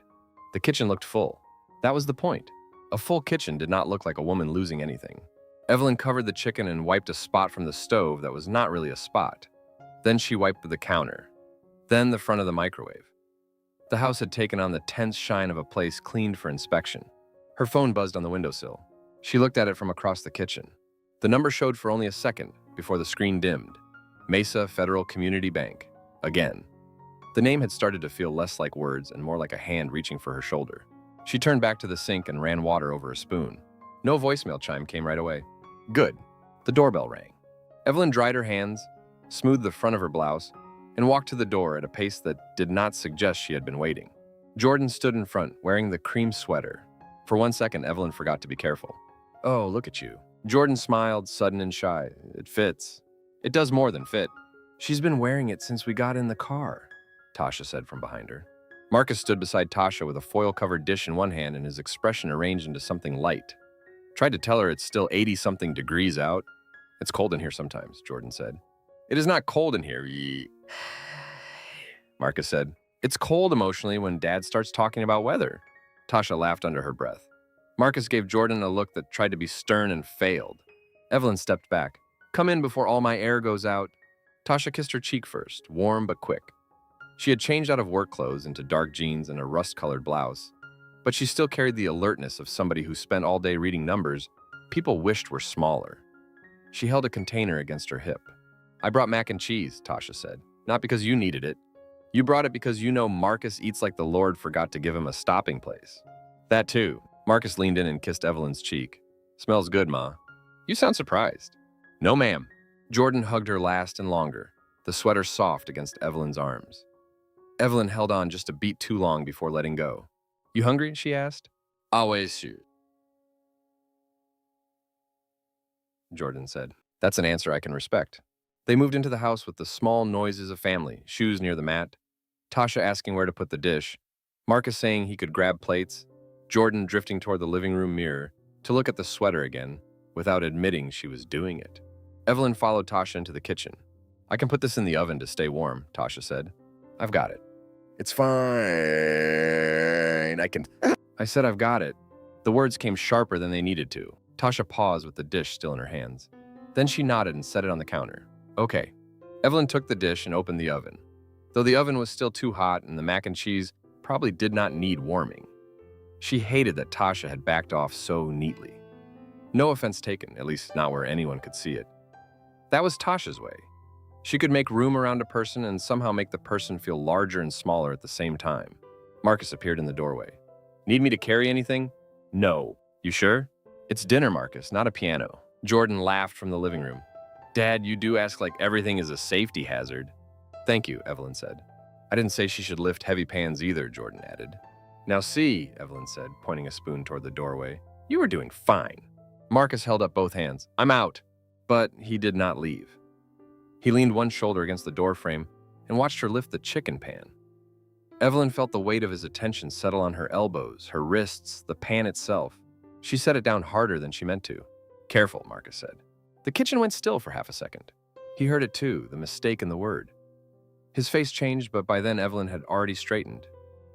Speaker 1: The kitchen looked full. That was the point. A full kitchen did not look like a woman losing anything. Evelyn covered the chicken and wiped a spot from the stove that was not really a spot. Then she wiped the counter, then the front of the microwave. The house had taken on the tense shine of a place cleaned for inspection. Her phone buzzed on the windowsill. She looked at it from across the kitchen. The number showed for only a second before the screen dimmed. Mesa Federal Community Bank. Again. The name had started to feel less like words and more like a hand reaching for her shoulder. She turned back to the sink and ran water over a spoon. No voicemail chime came right away. Good. The doorbell rang. Evelyn dried her hands, smoothed the front of her blouse, and walked to the door at a pace that did not suggest she had been waiting. Jordan stood in front, wearing the cream sweater. For 1 second, Evelyn forgot to be careful. "Oh, look at you." Jordan smiled, sudden and shy. It fits. It does more than fit. She's been wearing it since we got in the car, Tasha said from behind her. Marcus stood beside Tasha with a foil-covered dish in one hand and his expression arranged into something light. Tried to tell her it's still 80-something degrees out. It's cold in here sometimes, Jordan said. It is not cold in here, Marcus said. It's cold emotionally when Dad starts talking about weather. Tasha laughed under her breath. Marcus gave Jordan a look that tried to be stern and failed. Evelyn stepped back. Come in before all my air goes out. Tasha kissed her cheek first, warm but quick. She had changed out of work clothes into dark jeans and a rust-colored blouse, but she still carried the alertness of somebody who spent all day reading numbers people wished were smaller. She held a container against her hip. I brought mac and cheese, Tasha said. Not because you needed it. You brought it because you know Marcus eats like the Lord forgot to give him a stopping place. That too. Marcus leaned in and kissed Evelyn's cheek. Smells good, Ma. You sound surprised. No, ma'am. Jordan hugged her last and longer, the sweater soft against Evelyn's arms. Evelyn held on just a beat too long before letting go. You hungry? She asked. Always you. Jordan said. That's an answer I can respect. They moved into the house with the small noises of family, shoes near the mat, Tasha asking where to put the dish, Marcus saying he could grab plates, Jordan drifting toward the living room mirror to look at the sweater again, without admitting she was doing it. Evelyn followed Tasha into the kitchen. I can put this in the oven to stay warm, Tasha said. I've got it. It's fine. I said I've got it. The words came sharper than they needed to. Tasha paused with the dish still in her hands. Then she nodded and set it on the counter. Okay. Evelyn took the dish and opened the oven. Though the oven was still too hot and the mac and cheese probably did not need warming. She hated that Tasha had backed off so neatly. No offense taken, at least not where anyone could see it. That was Tasha's way. She could make room around a person and somehow make the person feel larger and smaller at the same time. Marcus appeared in the doorway. Need me to carry anything? No. You sure? It's dinner, Marcus, not a piano. Jordan laughed from the living room. Dad, you do ask like everything is a safety hazard. Thank you, Evelyn said. I didn't say she should lift heavy pans either, Jordan added. Now see, Evelyn said, pointing a spoon toward the doorway. You were doing fine. Marcus held up both hands. I'm out. But he did not leave. He leaned one shoulder against the doorframe and watched her lift the chicken pan. Evelyn felt the weight of his attention settle on her elbows, her wrists, the pan itself. She set it down harder than she meant to. Careful, Marcus said. The kitchen went still for half a second. He heard it too, the mistake in the word. His face changed, but by then Evelyn had already straightened.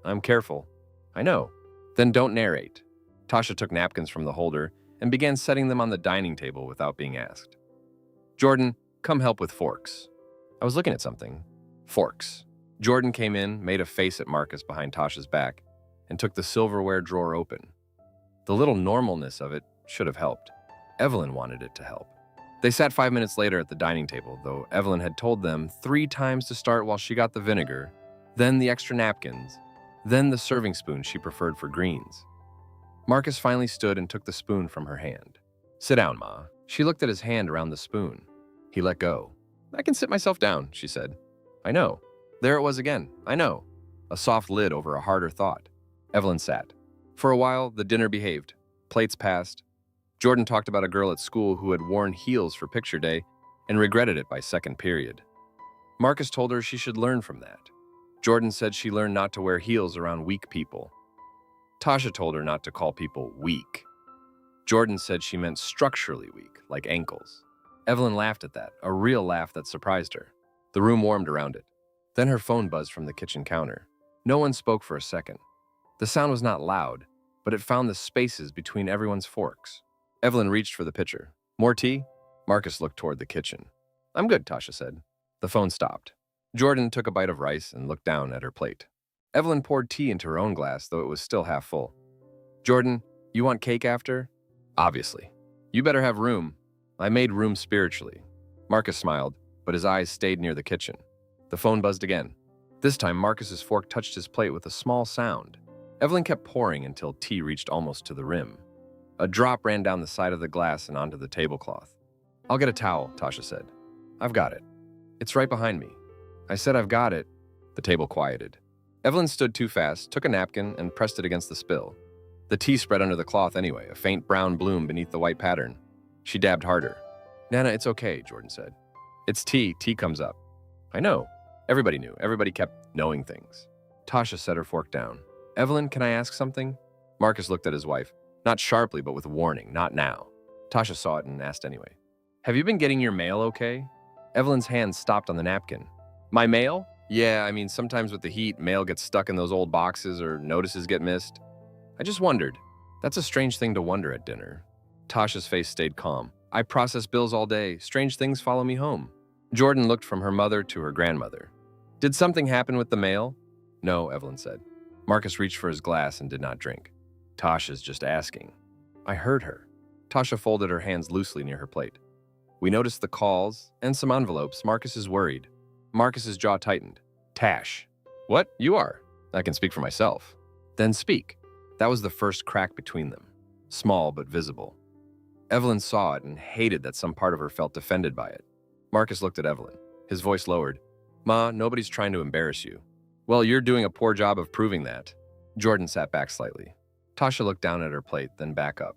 Speaker 1: I'm careful. I know. Then don't narrate. Tasha took napkins from the holder and began setting them on the dining table without being asked. Jordan, come help with forks. I was looking at something. Forks. Jordan came in, made a face at Marcus behind Tasha's back, and took the silverware drawer open. The little normalness of it should have helped. Evelyn wanted it to help. They sat 5 minutes later at the dining table, though Evelyn had told them 3 times to start while she got the vinegar, then the extra napkins, then the serving spoon she preferred for greens. Marcus finally stood and took the spoon from her hand. Sit down, Ma. She looked at his hand around the spoon. He let go. I can sit myself down, she said. I know. There it was again. I know. A soft lid over a harder thought. Evelyn sat. For a while, the dinner behaved. Plates passed. Jordan talked about a girl at school who had worn heels for picture day and regretted it by second period. Marcus told her she should learn from that. Jordan said she learned not to wear heels around weak people. Tasha told her not to call people weak. Jordan said she meant structurally weak, like ankles. Evelyn laughed at that, a real laugh that surprised her. The room warmed around it. Then her phone buzzed from the kitchen counter. No one spoke for a second. The sound was not loud, but it found the spaces between everyone's forks. Evelyn reached for the pitcher. More tea? Marcus looked toward the kitchen. I'm good, Tasha said. The phone stopped. Jordan took a bite of rice and looked down at her plate. Evelyn poured tea into her own glass, though it was still half full. Jordan, you want cake after? Obviously. You better have room. I made room spiritually. Marcus smiled, but his eyes stayed near the kitchen. The phone buzzed again. This time, Marcus's fork touched his plate with a small sound. Evelyn kept pouring until tea reached almost to the rim. A drop ran down the side of the glass and onto the tablecloth. I'll get a towel, Tasha said. I've got it. It's right behind me. I said I've got it. The table quieted. Evelyn stood too fast, took a napkin, and pressed it against the spill. The tea spread under the cloth anyway, a faint brown bloom beneath the white pattern. She dabbed harder. Nana, it's okay, Jordan said. It's tea. Tea comes up. I know. Everybody knew. Everybody kept knowing things. Tasha set her fork down. Evelyn, can I ask something? Marcus looked at his wife. Not sharply, but with warning. Not now. Tasha saw it and asked anyway. Have you been getting your mail okay? Evelyn's hand stopped on the napkin. My mail? Yeah, I mean, sometimes with the heat, mail gets stuck in those old boxes or notices get missed. I just wondered. That's a strange thing to wonder at dinner. Tasha's face stayed calm. I process bills all day. Strange things follow me home. Jordan looked from her mother to her grandmother. Did something happen with the mail? No, Evelyn said. Marcus reached for his glass and did not drink. Tasha's just asking. I heard her. Tasha folded her hands loosely near her plate. We noticed the calls and some envelopes. Marcus is worried. Marcus's jaw tightened. Tash. What? You are? I can speak for myself. Then speak. That was the first crack between them. Small but visible. Evelyn saw it and hated that some part of her felt defended by it. Marcus looked at Evelyn. His voice lowered. Ma, nobody's trying to embarrass you. Well, you're doing a poor job of proving that. Jordan sat back slightly. Tasha looked down at her plate, then back up.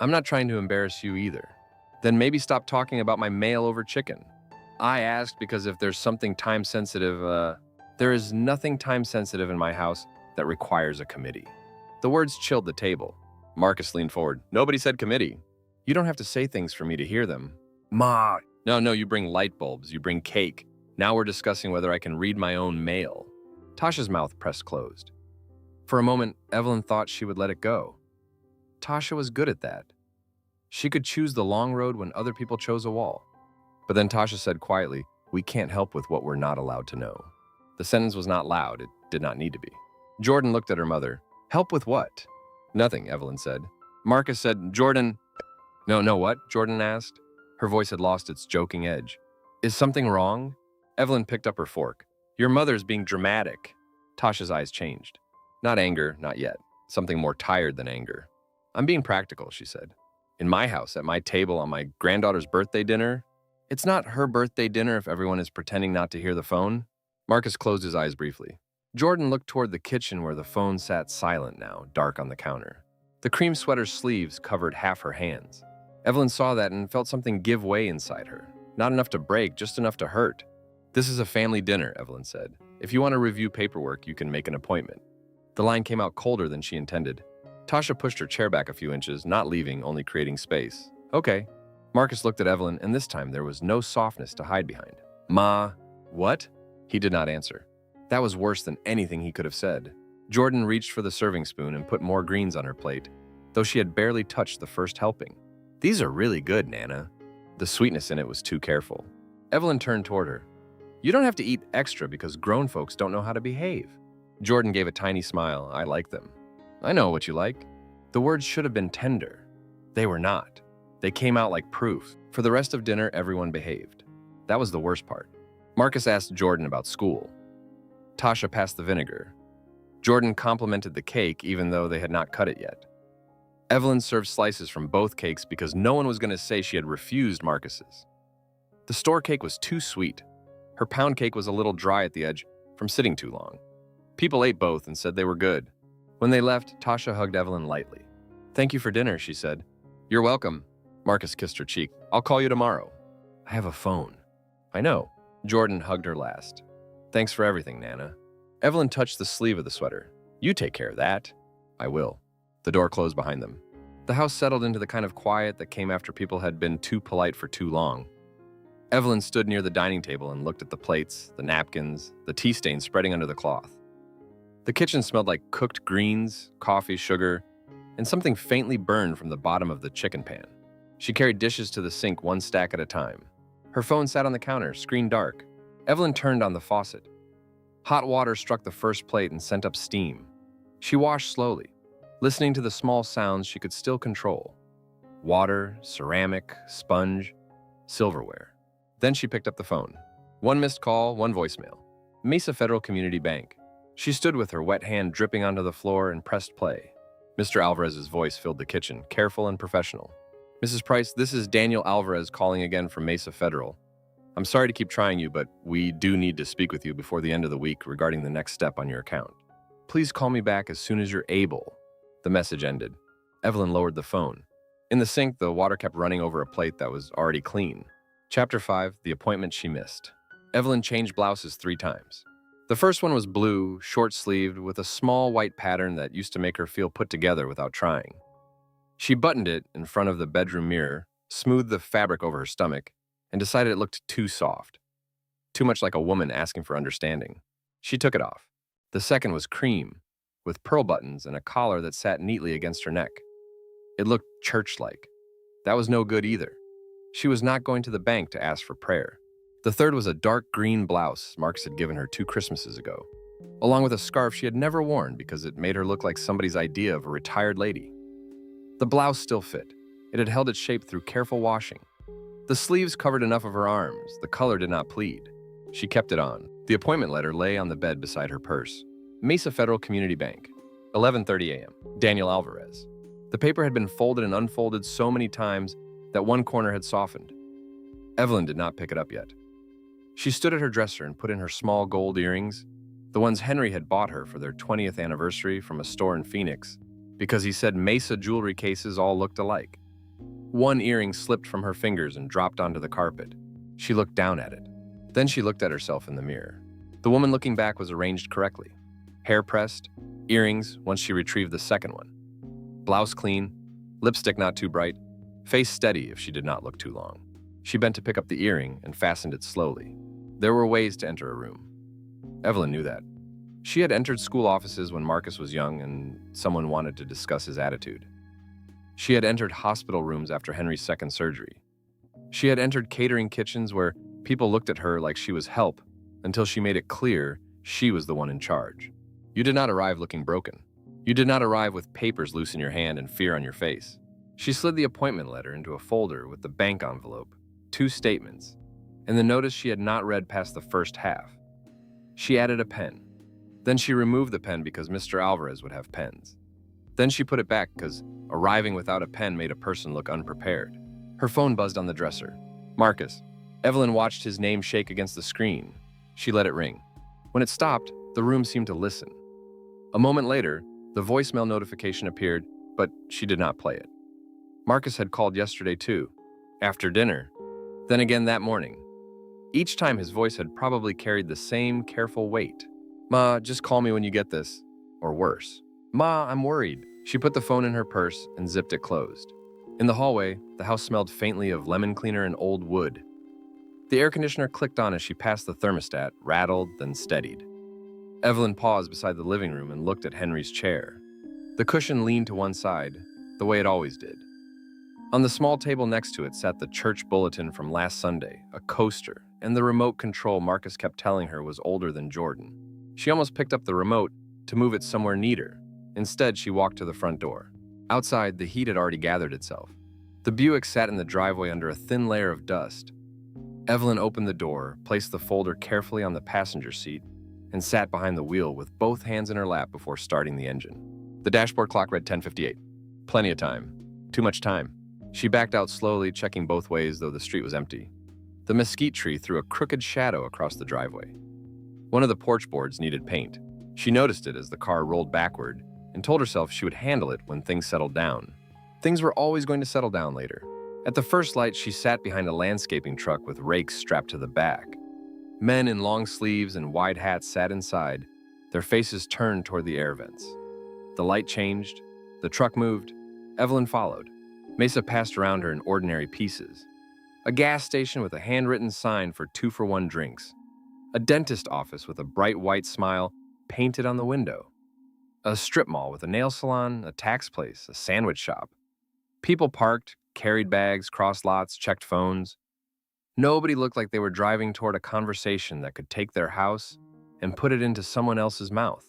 Speaker 1: I'm not trying to embarrass you either. Then maybe stop talking about my mail over chicken. I asked because if there's something time-sensitive, there is nothing time-sensitive in my house that requires a committee. The words chilled the table. Marcus leaned forward. Nobody said committee. You don't have to say things for me to hear them. Ma. No, you bring light bulbs, you bring cake. Now we're discussing whether I can read my own mail. Tasha's mouth pressed closed. For a moment, Evelyn thought she would let it go. Tasha was good at that. She could choose the long road when other people chose a wall. But then Tasha said quietly, we can't help with what we're not allowed to know. The sentence was not loud. It did not need to be. Jordan looked at her mother. Help with what? Nothing, Evelyn said. Marcus said, Jordan. No, what? Jordan asked. Her voice had lost its joking edge. Is something wrong? Evelyn picked up her fork. Your mother's being dramatic. Tasha's eyes changed. Not anger, not yet. Something more tired than anger. I'm being practical, she said. In my house, at my table on my granddaughter's birthday dinner, it's not her birthday dinner if everyone is pretending not to hear the phone. Marcus closed his eyes briefly. Jordan looked toward the kitchen where the phone sat silent now, dark on the counter. The cream sweater's sleeves covered half her hands. Evelyn saw that and felt something give way inside her. Not enough to break, just enough to hurt. This is a family dinner, Evelyn said. If you want to review paperwork, you can make an appointment. The line came out colder than she intended. Tasha pushed her chair back a few inches, not leaving, only creating space. Okay. Marcus looked at Evelyn, and this time there was no softness to hide behind. Ma, what? He did not answer. That was worse than anything he could have said. Jordan reached for the serving spoon and put more greens on her plate, though she had barely touched the first helping. These are really good, Nana. The sweetness in it was too careful. Evelyn turned toward her. You don't have to eat extra because grown folks don't know how to behave. Jordan gave a tiny smile. I like them. I know what you like. The words should have been tender. They were not. They came out like proof. For the rest of dinner, everyone behaved. That was the worst part. Marcus asked Jordan about school. Tasha passed the vinegar. Jordan complimented the cake even though they had not cut it yet. Evelyn served slices from both cakes because no one was going to say she had refused Marcus's. The store cake was too sweet. Her pound cake was a little dry at the edge from sitting too long. People ate both and said they were good. When they left, Tasha hugged Evelyn lightly. Thank you for dinner, she said. You're welcome. Marcus kissed her cheek. I'll call you tomorrow. I have a phone. I know. Jordan hugged her last. Thanks for everything, Nana. Evelyn touched the sleeve of the sweater. You take care of that. I will. The door closed behind them. The house settled into the kind of quiet that came after people had been too polite for too long. Evelyn stood near the dining table and looked at the plates, the napkins, the tea stains spreading under the cloth. The kitchen smelled like cooked greens, coffee, sugar, and something faintly burned from the bottom of the chicken pan. She carried dishes to the sink one stack at a time. Her phone sat on the counter, screen dark. Evelyn turned on the faucet. Hot water struck the first plate and sent up steam. She washed slowly, listening to the small sounds she could still control. Water, ceramic, sponge, silverware. Then she picked up the phone. One missed call, one voicemail. Mesa Federal Community Bank. She stood with her wet hand dripping onto the floor and pressed play. Mr. Alvarez's voice filled the kitchen, careful and professional. Mrs. Price, this is Daniel Alvarez calling again from Mesa Federal. I'm sorry to keep trying you, but we do need to speak with you before the end of the week regarding the next step on your account. Please call me back as soon as you're able. The message ended. Evelyn lowered the phone. In the sink, the water kept running over a plate that was already clean. Chapter 5, The Appointment She Missed. Evelyn changed blouses 3 times. The first one was blue, short-sleeved, with a small white pattern that used to make her feel put together without trying. She buttoned it in front of the bedroom mirror, smoothed the fabric over her stomach, and decided it looked too soft. Too much like a woman asking for understanding. She took it off. The second was cream, with pearl buttons and a collar that sat neatly against her neck. It looked church-like. That was no good either. She was not going to the bank to ask for prayer. The third was a dark green blouse Marcus had given her 2 Christmases ago, along with a scarf she had never worn because it made her look like somebody's idea of a retired lady. The blouse still fit. It had held its shape through careful washing. The sleeves covered enough of her arms. The color did not plead. She kept it on. The appointment letter lay on the bed beside her purse. Mesa Federal Community Bank, 11:30 a.m. Daniel Alvarez. The paper had been folded and unfolded so many times that one corner had softened. Evelyn did not pick it up yet. She stood at her dresser and put in her small gold earrings, the ones Henry had bought her for their 20th anniversary from a store in Phoenix, because he said Mesa jewelry cases all looked alike. One earring slipped from her fingers and dropped onto the carpet. She looked down at it. Then she looked at herself in the mirror. The woman looking back was arranged correctly. Hair pressed, earrings once she retrieved the second one. Blouse clean, lipstick not too bright, face steady if she did not look too long. She bent to pick up the earring and fastened it slowly. There were ways to enter a room. Evelyn knew that. She had entered school offices when Marcus was young and someone wanted to discuss his attitude. She had entered hospital rooms after Henry's second surgery. She had entered catering kitchens where people looked at her like she was help until she made it clear she was the one in charge. You did not arrive looking broken. You did not arrive with papers loose in your hand and fear on your face. She slid the appointment letter into a folder with the bank envelope, 2 statements, and the notice she had not read past the first half. She added a pen. Then she removed the pen because Mr. Alvarez would have pens. Then she put it back because arriving without a pen made a person look unprepared. Her phone buzzed on the dresser. Marcus. Evelyn watched his name shake against the screen. She let it ring. When it stopped, the room seemed to listen. A moment later, the voicemail notification appeared, but she did not play it. Marcus had called yesterday too, after dinner, then again that morning. Each time his voice had probably carried the same careful weight. Ma, just call me when you get this. Or worse. Ma, I'm worried. She put the phone in her purse and zipped it closed. In the hallway, the house smelled faintly of lemon cleaner and old wood. The air conditioner clicked on as she passed the thermostat, rattled, then steadied. Evelyn paused beside the living room and looked at Henry's chair. The cushion leaned to one side, the way it always did. On the small table next to it sat the church bulletin from last Sunday, a coaster, and the remote control Marcus kept telling her was older than Jordan. She almost picked up the remote to move it somewhere neater. Instead, she walked to the front door. Outside, the heat had already gathered itself. The Buick sat in the driveway under a thin layer of dust. Evelyn opened the door, placed the folder carefully on the passenger seat, and sat behind the wheel with both hands in her lap before starting the engine. The dashboard clock read 10:58. Plenty of time. Too much time. She backed out slowly, checking both ways, though the street was empty. The mesquite tree threw a crooked shadow across the driveway. One of the porch boards needed paint. She noticed it as the car rolled backward and told herself she would handle it when things settled down. Things were always going to settle down later. At the first light, she sat behind a landscaping truck with rakes strapped to the back. Men in long sleeves and wide hats sat inside, their faces turned toward the air vents. The light changed. The truck moved. Evelyn followed. Mesa passed around her in ordinary pieces. A gas station with a handwritten sign for 2-for-1 drinks. A dentist office with a bright white smile painted on the window. A strip mall with a nail salon, a tax place, a sandwich shop. People parked, carried bags, crossed lots, checked phones. Nobody looked like they were driving toward a conversation that could take their house and put it into someone else's mouth.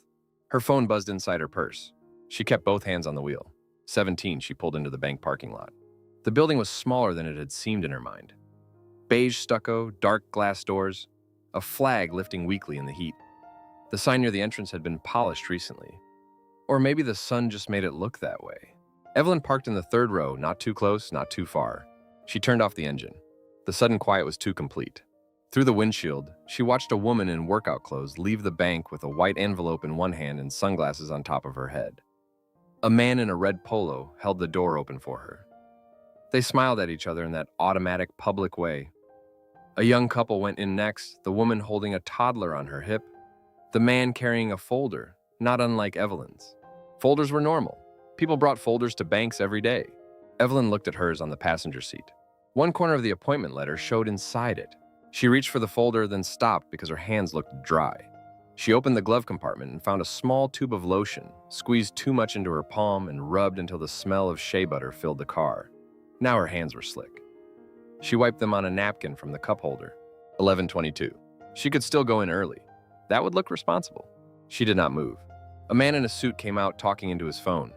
Speaker 1: Her phone buzzed inside her purse. She kept both hands on the wheel. 17, she pulled into the bank parking lot. The building was smaller than it had seemed in her mind. Beige stucco, dark glass doors, a flag lifting weakly in the heat. The sign near the entrance had been polished recently. Or maybe the sun just made it look that way. Evelyn parked in the third row, not too close, not too far. She turned off the engine. The sudden quiet was too complete. Through the windshield, she watched a woman in workout clothes leave the bank with a white envelope in one hand and sunglasses on top of her head. A man in a red polo held the door open for her. They smiled at each other in that automatic public way. A young couple went in next, the woman holding a toddler on her hip, the man carrying a folder, not unlike Evelyn's. Folders were normal. People brought folders to banks every day. Evelyn looked at hers on the passenger seat. One corner of the appointment letter showed inside it. She reached for the folder, then stopped because her hands looked dry. She opened the glove compartment and found a small tube of lotion, squeezed too much into her palm and rubbed until the smell of shea butter filled the car. Now her hands were slick. She wiped them on a napkin from the cup holder. 11:22. She could still go in early. That would look responsible. She did not move. A man in a suit came out talking into his phone.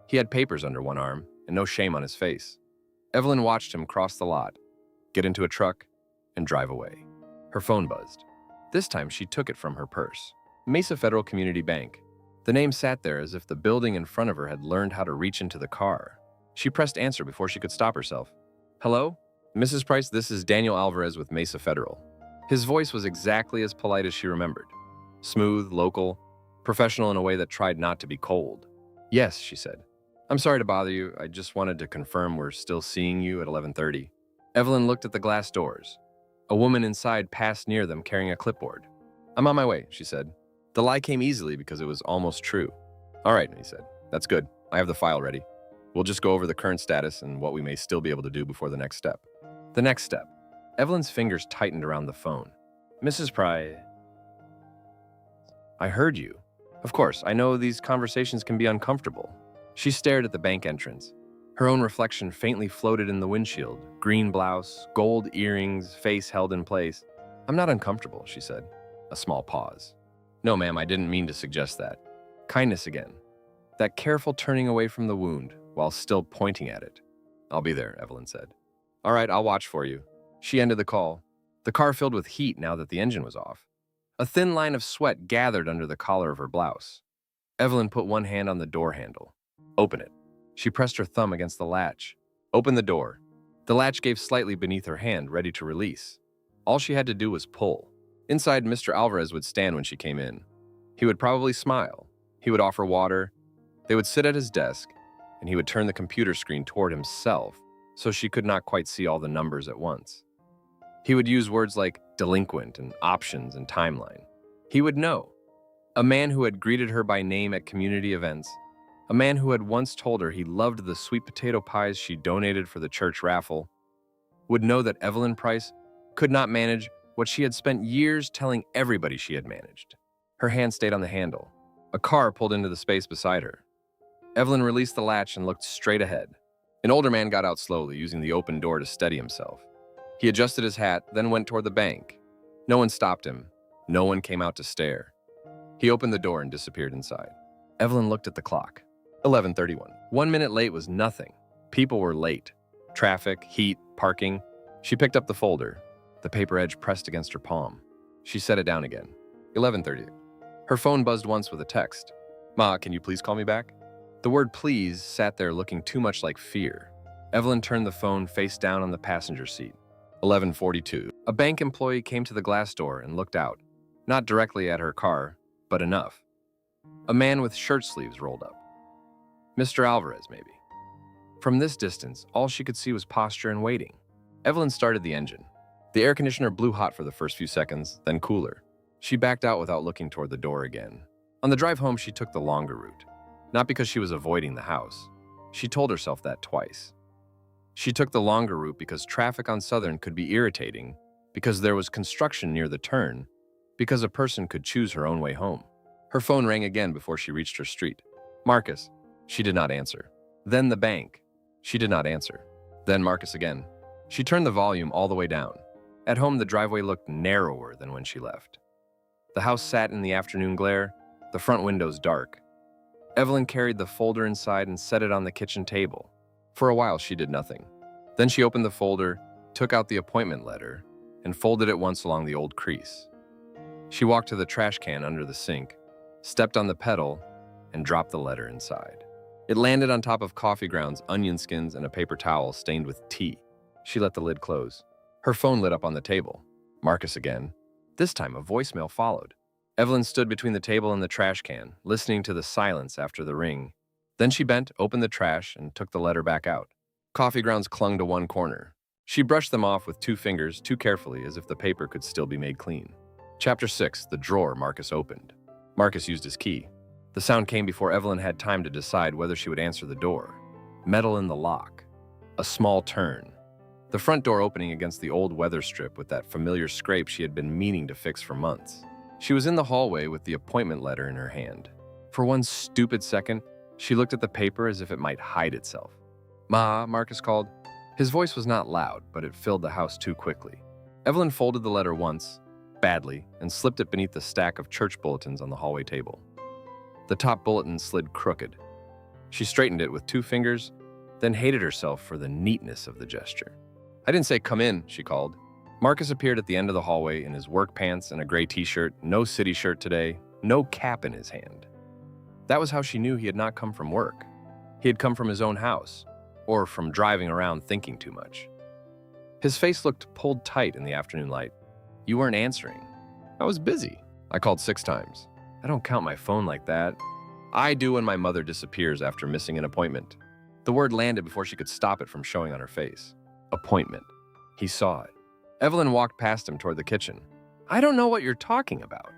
Speaker 1: He had papers under one arm and no shame on his face. Evelyn watched him cross the lot, get into a truck, and drive away. Her phone buzzed. This time she took it from her purse. Mesa Federal Community Bank. The name sat there as if the building in front of her had learned how to reach into the car. She pressed answer before she could stop herself. Hello? Mrs. Price, this is Daniel Alvarez with Mesa Federal. His voice was exactly as polite as she remembered. Smooth, local, professional in a way that tried not to be cold. Yes, she said. I'm sorry to bother you. I just wanted to confirm we're still seeing you at 11:30. Evelyn looked at the glass doors. A woman inside passed near them carrying a clipboard. I'm on my way, she said. The lie came easily because it was almost true. All right, he said. That's good. I have the file ready. We'll just go over the current status and what we may still be able to do before the next step. The next step. Evelyn's fingers tightened around the phone. Mrs. Price. I heard you. Of course, I know these conversations can be uncomfortable. She stared at the bank entrance. Her own reflection faintly floated in the windshield. Green blouse, gold earrings, face held in place. I'm not uncomfortable, she said. A small pause. No, ma'am, I didn't mean to suggest that. Kindness again. That careful turning away from the wound while still pointing at it. I'll be there, Evelyn said. All right, I'll watch for you. She ended the call. The car filled with heat now that the engine was off. A thin line of sweat gathered under the collar of her blouse. Evelyn put one hand on the door handle. Open it. She pressed her thumb against the latch. Open the door. The latch gave slightly beneath her hand, ready to release. All she had to do was pull. Inside, Mr. Alvarez would stand when she came in. He would probably smile. He would offer water. They would sit at his desk, and he would turn the computer screen toward himself so she could not quite see all the numbers at once. He would use words like delinquent and options and timeline. He would know. A man who had greeted her by name at community events. A man who had once told her he loved the sweet potato pies she donated for the church raffle, would know that Evelyn Price could not manage what she had spent years telling everybody she had managed. Her hand stayed on the handle. A car pulled into the space beside her. Evelyn released the latch and looked straight ahead. An older man got out slowly, using the open door to steady himself. He adjusted his hat, then went toward the bank. No one stopped him. No one came out to stare. He opened the door and disappeared inside. Evelyn looked at the clock. 11:31. 1 minute late was nothing. People were late. Traffic, heat, parking. She picked up the folder. The paper edge pressed against her palm. She set it down again. 11:30. Her phone buzzed once with a text. Ma, can you please call me back? The word please sat there looking too much like fear. Evelyn turned the phone face down on the passenger seat. 11:42. A bank employee came to the glass door and looked out. Not directly at her car, but enough. A man with shirt sleeves rolled up. Mr. Alvarez, maybe. From this distance, all she could see was posture and waiting. Evelyn started the engine. The air conditioner blew hot for the first few seconds, then cooler. She backed out without looking toward the door again. On the drive home, she took the longer route. Not because she was avoiding the house. She told herself that twice. She took the longer route because traffic on Southern could be irritating, because there was construction near the turn, because a person could choose her own way home. Her phone rang again before she reached her street. Marcus. She did not answer. Then the bank. She did not answer. Then Marcus again. She turned the volume all the way down. At home, the driveway looked narrower than when she left. The house sat in the afternoon glare, the front windows dark. Evelyn carried the folder inside and set it on the kitchen table. For a while, she did nothing. Then she opened the folder, took out the appointment letter, and folded it once along the old crease. She walked to the trash can under the sink, stepped on the pedal, and dropped the letter inside. It landed on top of coffee grounds, onion skins, and a paper towel stained with tea. She let the lid close. Her phone lit up on the table. Marcus again. This time, a voicemail followed. Evelyn stood between the table and the trash can, listening to the silence after the ring. Then she bent, opened the trash, and took the letter back out. Coffee grounds clung to one corner. She brushed them off with 2 fingers too carefully as if the paper could still be made clean. Chapter 6. The drawer Marcus opened. Marcus used his key. The sound came before Evelyn had time to decide whether she would answer the door. Metal in the lock. A small turn. The front door opening against the old weather strip with that familiar scrape she had been meaning to fix for months. She was in the hallway with the appointment letter in her hand. For one stupid second, she looked at the paper as if it might hide itself. "Ma," Marcus called. His voice was not loud, but it filled the house too quickly. Evelyn folded the letter once, badly, and slipped it beneath the stack of church bulletins on the hallway table. The top bulletin slid crooked. She straightened it with 2 fingers, then hated herself for the neatness of the gesture. "I didn't say come in," she called. Marcus appeared at the end of the hallway in his work pants and a gray t-shirt, no city shirt today, no cap in his hand. That was how she knew he had not come from work. He had come from his own house, or from driving around thinking too much. His face looked pulled tight in the afternoon light. "You weren't answering." "I was busy. I called 6 times. I don't count my phone like that." "I do when my mother disappears after missing an appointment." The word landed before she could stop it from showing on her face. Appointment. He saw it. Evelyn walked past him toward the kitchen. "I don't know what you're talking about."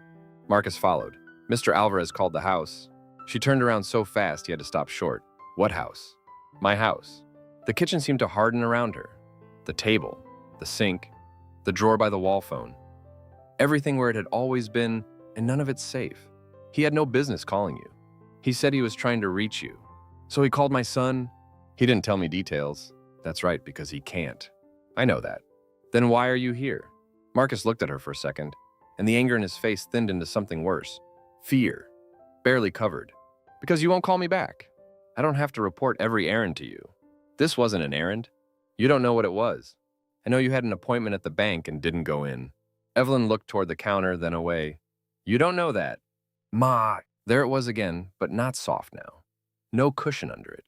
Speaker 1: Marcus followed. "Mr. Alvarez called the house." She turned around so fast he had to stop short. "What house?" "My house." The kitchen seemed to harden around her. The table, the sink, the drawer by the wall phone. Everything where it had always been, and none of it safe. He had no business calling you. He said he was trying to reach you. "So he called my son?" "He didn't tell me details." "That's right, because he can't." "I know that." "Then why are you here?" Marcus looked at her for a second, and the anger in his face thinned into something worse. Fear. Barely covered. "Because you won't call me back. I don't have to report every errand to you." "This wasn't an errand. You don't know what it was. I know you had an appointment at the bank and didn't go in." Evelyn looked toward the counter, then away. "You don't know that." "Ma." There it was again, but not soft now. No cushion under it.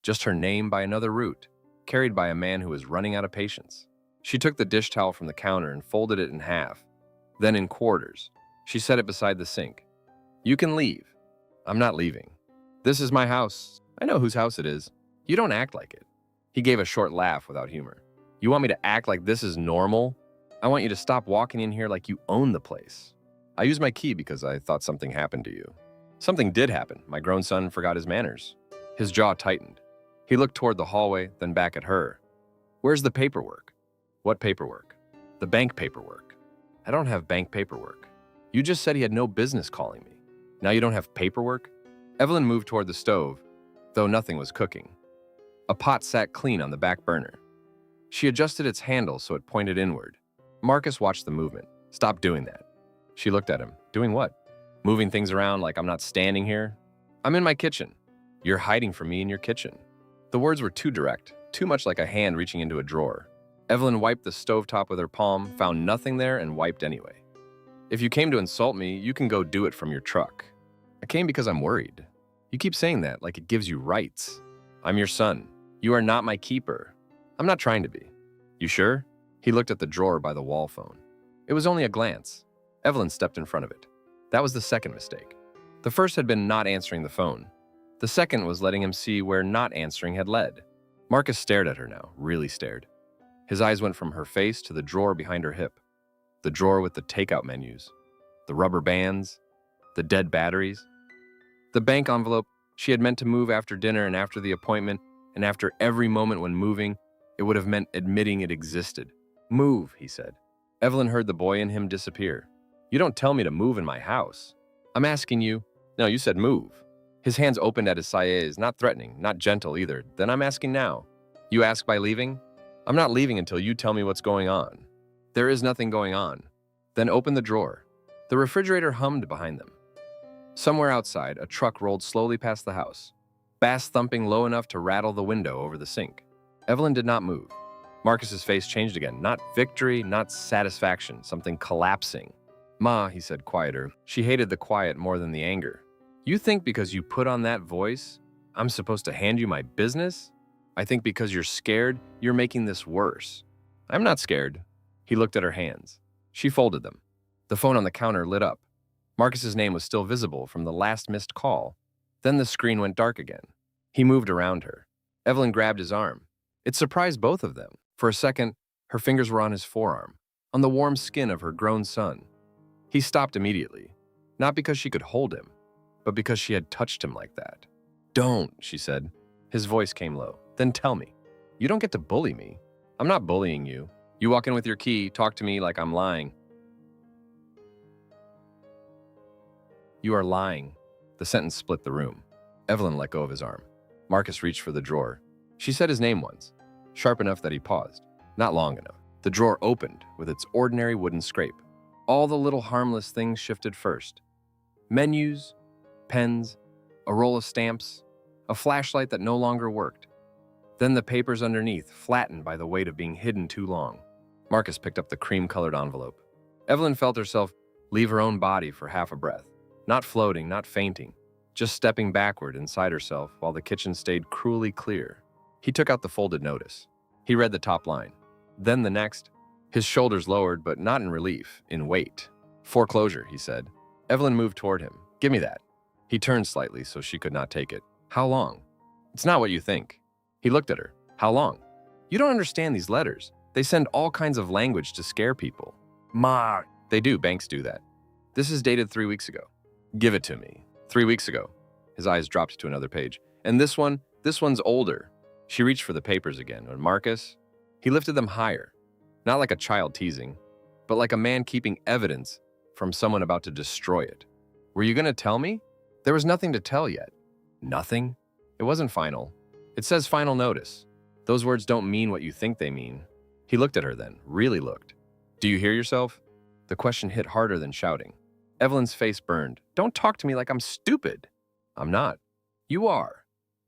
Speaker 1: Just her name by another route, carried by a man who was running out of patience. She took the dish towel from the counter and folded it in half, then in quarters. She set it beside the sink. "You can leave." "I'm not leaving. This is my house. I know whose house it is. You don't act like it." He gave a short laugh without humor. "You want me to act like this is normal? I want you to stop walking in here like you own the place." "I used my key because I thought something happened to you." "Something did happen. My grown son forgot his manners." His jaw tightened. He looked toward the hallway, then back at her. "Where's the paperwork?" "What paperwork?" "The bank paperwork." "I don't have bank paperwork." "You just said he had no business calling me. Now you don't have paperwork?" Evelyn moved toward the stove, though nothing was cooking. A pot sat clean on the back burner. She adjusted its handle so it pointed inward. Marcus watched the movement. "Stop doing that." She looked at him. "Doing what?" "Moving things around like I'm not standing here." "I'm in my kitchen." "You're hiding from me in your kitchen." The words were too direct, too much like a hand reaching into a drawer. Evelyn wiped the stovetop with her palm, found nothing there, and wiped anyway. "If you came to insult me, you can go do it from your truck." "I came because I'm worried." "You keep saying that like it gives you rights." "I'm your son. You are not my keeper." "I'm not trying to be." "You sure?" He looked at the drawer by the wall phone. It was only a glance. Evelyn stepped in front of it. That was the second mistake. The first had been not answering the phone. The second was letting him see where not answering had led. Marcus stared at her now, really stared. His eyes went from her face to the drawer behind her hip. The drawer with the takeout menus, the rubber bands, the dead batteries. The bank envelope she had meant to move after dinner and after the appointment, and after every moment when moving, it would have meant admitting it existed. "Move," he said. Evelyn heard the boy in him disappear. "You don't tell me to move in my house." "I'm asking you." "No, you said move." His hands opened at his sailles, not threatening, not gentle either. "Then I'm asking now." "You ask by leaving?" "I'm not leaving until you tell me what's going on." "There is nothing going on." "Then open the drawer." The refrigerator hummed behind them. Somewhere outside, a truck rolled slowly past the house, bass thumping low enough to rattle the window over the sink. Evelyn did not move. Marcus's face changed again. Not victory, not satisfaction, something collapsing. "Ma," he said, quieter. She hated the quiet more than the anger. "You think because you put on that voice, I'm supposed to hand you my business? I think because you're scared, you're making this worse." "I'm not scared." He looked at her hands. She folded them. The phone on the counter lit up. Marcus's name was still visible from the last missed call. Then the screen went dark again. He moved around her. Evelyn grabbed his arm. It surprised both of them. For a second, her fingers were on his forearm, on the warm skin of her grown son. He stopped immediately, not because she could hold him, but because she had touched him like that. "Don't," she said. His voice came low. "Then tell me. You don't get to bully me. I'm not bullying you. You walk in with your key, talk to me like I'm lying." "You are lying." The sentence split the room. Evelyn let go of his arm. Marcus reached for the drawer. She said his name once, sharp enough that he paused. Not long enough. The drawer opened with its ordinary wooden scrape. All the little harmless things shifted first. Menus, pens, a roll of stamps, a flashlight that no longer worked. Then the papers underneath, flattened by the weight of being hidden too long. Marcus picked up the cream-colored envelope. Evelyn felt herself leave her own body for half a breath. Not floating, not fainting, just stepping backward inside herself while the kitchen stayed cruelly clear. He took out the folded notice. He read the top line. Then the next. His shoulders lowered, but not in relief, in weight. "Foreclosure," he said. Evelyn moved toward him. "Give me that." He turned slightly so she could not take it. "How long?" "It's not what you think." He looked at her. "How long?" "You don't understand these letters. They send all kinds of language to scare people." "Ma." "They do. Banks do that. This is dated 3 weeks ago." "Give it to me." 3 weeks ago." His eyes dropped to another page. "And this one's older." She reached for the papers again, and Marcus, he lifted them higher. Not like a child teasing, but like a man keeping evidence from someone about to destroy it. "Were you going to tell me?" "There was nothing to tell yet." "Nothing?" "It wasn't final. It says final notice. Those words don't mean what you think they mean." He looked at her then, really looked. "Do you hear yourself?" The question hit harder than shouting. Evelyn's face burned. "Don't talk to me like I'm stupid." "I'm not." "You are.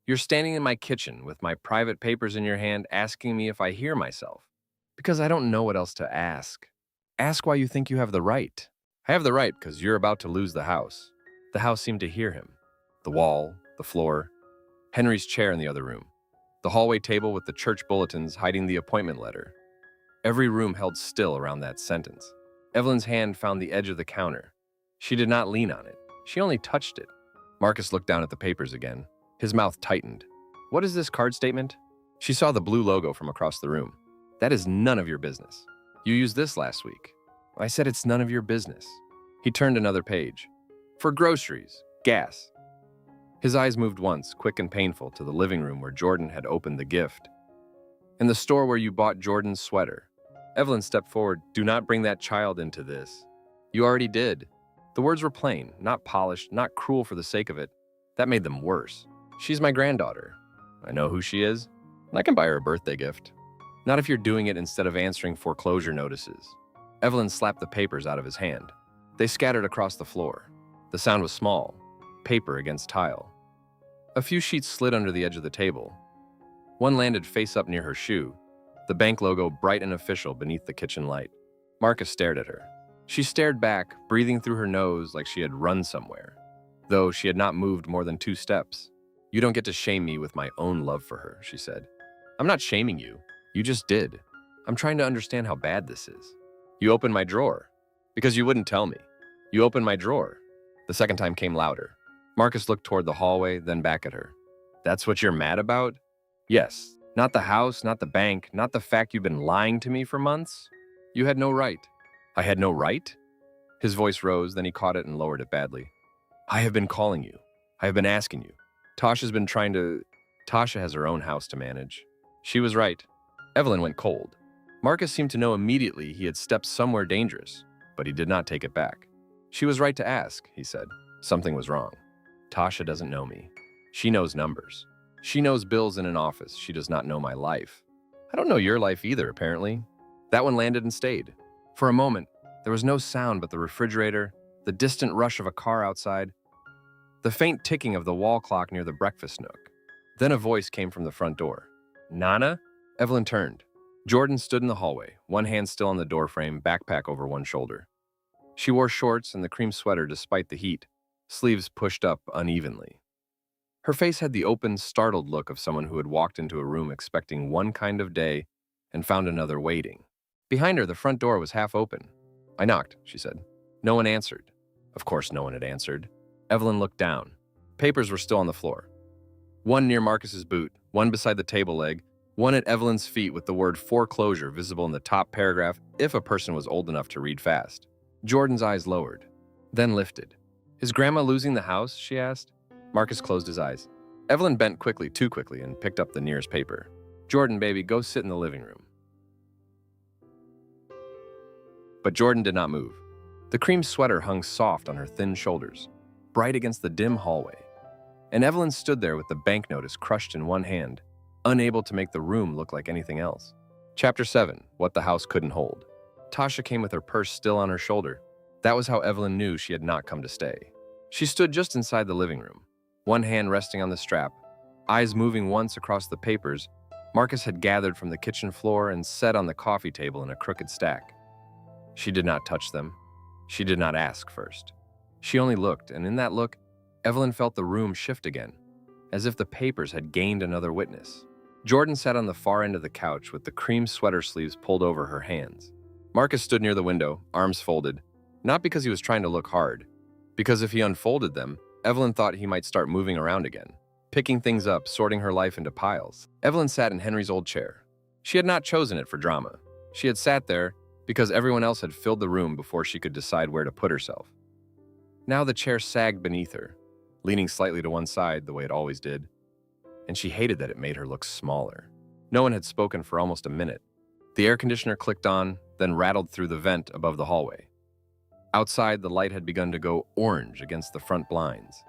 Speaker 1: You're standing in my kitchen with my private papers in your hand asking me if I hear myself. Because I don't know what else to ask. Ask why you think you have the right." "I have the right because you're about to lose the house." The house seemed to hear him. The wall, the floor, Henry's chair in the other room, the hallway table with the church bulletins hiding the appointment letter. Every room held still around that sentence. Evelyn's hand found the edge of the counter. She did not lean on it. She only touched it. Marcus looked down at the papers again. His mouth tightened. "What is this card statement?" She saw the blue logo from across the room. "That is none of your business. You used this last week." "I said it's none of your business." He turned another page. "For groceries, gas." His eyes moved once, quick and painful, to the living room where Jordan had opened the gift. "In the store where you bought Jordan's sweater." Evelyn stepped forward. "Do not bring that child into this." "You already did." The words were plain, not polished, not cruel for the sake of it. That made them worse. "She's my granddaughter. I know who she is, and I can buy her a birthday gift. Not if you're doing it instead of answering foreclosure notices." Evelyn slapped the papers out of his hand. They scattered across the floor. The sound was small, paper against tile. A few sheets slid under the edge of the table. One landed face up near her shoe, the bank logo bright and official beneath the kitchen light. Marcus stared at her. She stared back, breathing through her nose like she had run somewhere, though she had not moved more than 2 steps. "You don't get to shame me with my own love for her," she said. "I'm not shaming you. You just did. I'm trying to understand how bad this is." "You opened my drawer." "Because you wouldn't tell me." "You opened my drawer." The second time came louder. Marcus looked toward the hallway, then back at her. "That's what you're mad about?" "Yes. Not the house, not the bank, not the fact you've been lying to me for months. You had no right." "I had no right?" His voice rose, then he caught it and lowered it badly. "I have been calling you. I have been asking you. Tasha has her own house to manage." She was right. Evelyn went cold. Marcus seemed to know immediately he had stepped somewhere dangerous, but he did not take it back. "She was right to ask," he said. "Something was wrong. Tasha doesn't know me. She knows numbers. She knows bills in an office. She does not know my life. I don't know your life either, apparently." That one landed and stayed. For a moment, there was no sound but the refrigerator, the distant rush of a car outside, the faint ticking of the wall clock near the breakfast nook. Then a voice came from the front door. "Nana?" Evelyn turned. Jordan stood in the hallway, one hand still on the doorframe, backpack over one shoulder. She wore shorts and the cream sweater despite the heat, sleeves pushed up unevenly. Her face had the open, startled look of someone who had walked into a room expecting one kind of day and found another waiting. Behind her, the front door was half open. "I knocked," she said. No one answered. Of course no one had answered. Evelyn looked down. Papers were still on the floor. One near Marcus's boot, one beside the table leg, One at Evelyn's feet with the word foreclosure visible in the top paragraph if a person was old enough to read fast. Jordan's eyes lowered, then lifted. Is Grandma losing the house? She asked. Marcus closed his eyes. Evelyn bent quickly, too quickly, and picked up the nearest paper. Jordan, baby, go sit in the living room. But Jordan did not move. The cream sweater hung soft on her thin shoulders, bright against the dim hallway. And Evelyn stood there with the bank notice crushed in one hand, unable to make the room look like anything else. Chapter 7, What the House Couldn't Hold. Tasha came with her purse still on her shoulder. That was how Evelyn knew she had not come to stay. She stood just inside the living room, one hand resting on the strap, eyes moving once across the papers Marcus had gathered from the kitchen floor and set on the coffee table in a crooked stack. She did not touch them. She did not ask first. She only looked, and in that look, Evelyn felt the room shift again, as if the papers had gained another witness. Jordan sat on the far end of the couch with the cream sweater sleeves pulled over her hands. Marcus stood near the window, arms folded, not because he was trying to look hard, because if he unfolded them, Evelyn thought he might start moving around again, picking things up, sorting her life into piles. Evelyn sat in Henry's old chair. She had not chosen it for drama. She had sat there because everyone else had filled the room before she could decide where to put herself. Now the chair sagged beneath her, leaning slightly to one side the way it always did, and she hated that it made her look smaller. No one had spoken for almost a minute. The air conditioner clicked on, then rattled through the vent above the hallway. Outside, the light had begun to go orange against the front blinds.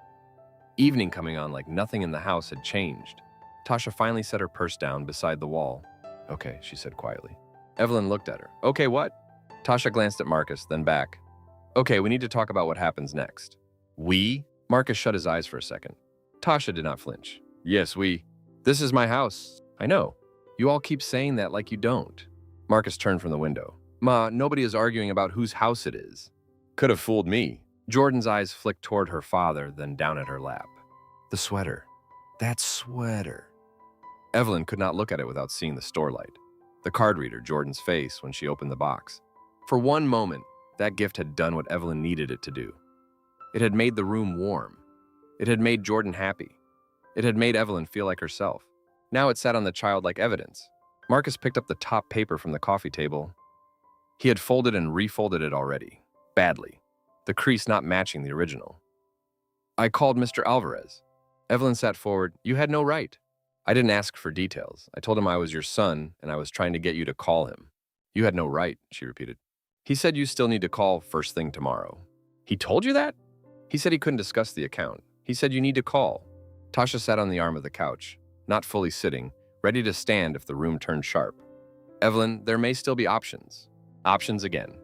Speaker 1: Evening coming on like nothing in the house had changed. Tasha finally set her purse down beside the wall. Okay, she said quietly. Evelyn looked at her. Okay, what? Tasha glanced at Marcus, then back. Okay, we need to talk about what happens next. We? Marcus shut his eyes for a second. Tasha did not flinch. Yes, we. This is my house. I know. You all keep saying that like you don't. Marcus turned from the window. Ma, nobody is arguing about whose house it is. Could have fooled me. Jordan's eyes flicked toward her father, then down at her lap. The sweater. That sweater. Evelyn could not look at it without seeing the store light. The card reader, Jordan's face when she opened the box. For one moment, that gift had done what Evelyn needed it to do. It had made the room warm. It had made Jordan happy. It had made Evelyn feel like herself. Now it sat on the childlike evidence. Marcus picked up the top paper from the coffee table. He had folded and refolded it already. Badly. The crease not matching the original. I called Mr. Alvarez. Evelyn sat forward. You had no right. I didn't ask for details. I told him I was your son, and I was trying to get you to call him. You had no right, she repeated. He said you still need to call first thing tomorrow. He told you that? He said he couldn't discuss the account. He said you need to call. Tasha sat on the arm of the couch, not fully sitting, ready to stand if the room turned sharp. Evelyn, there may still be options. Options again.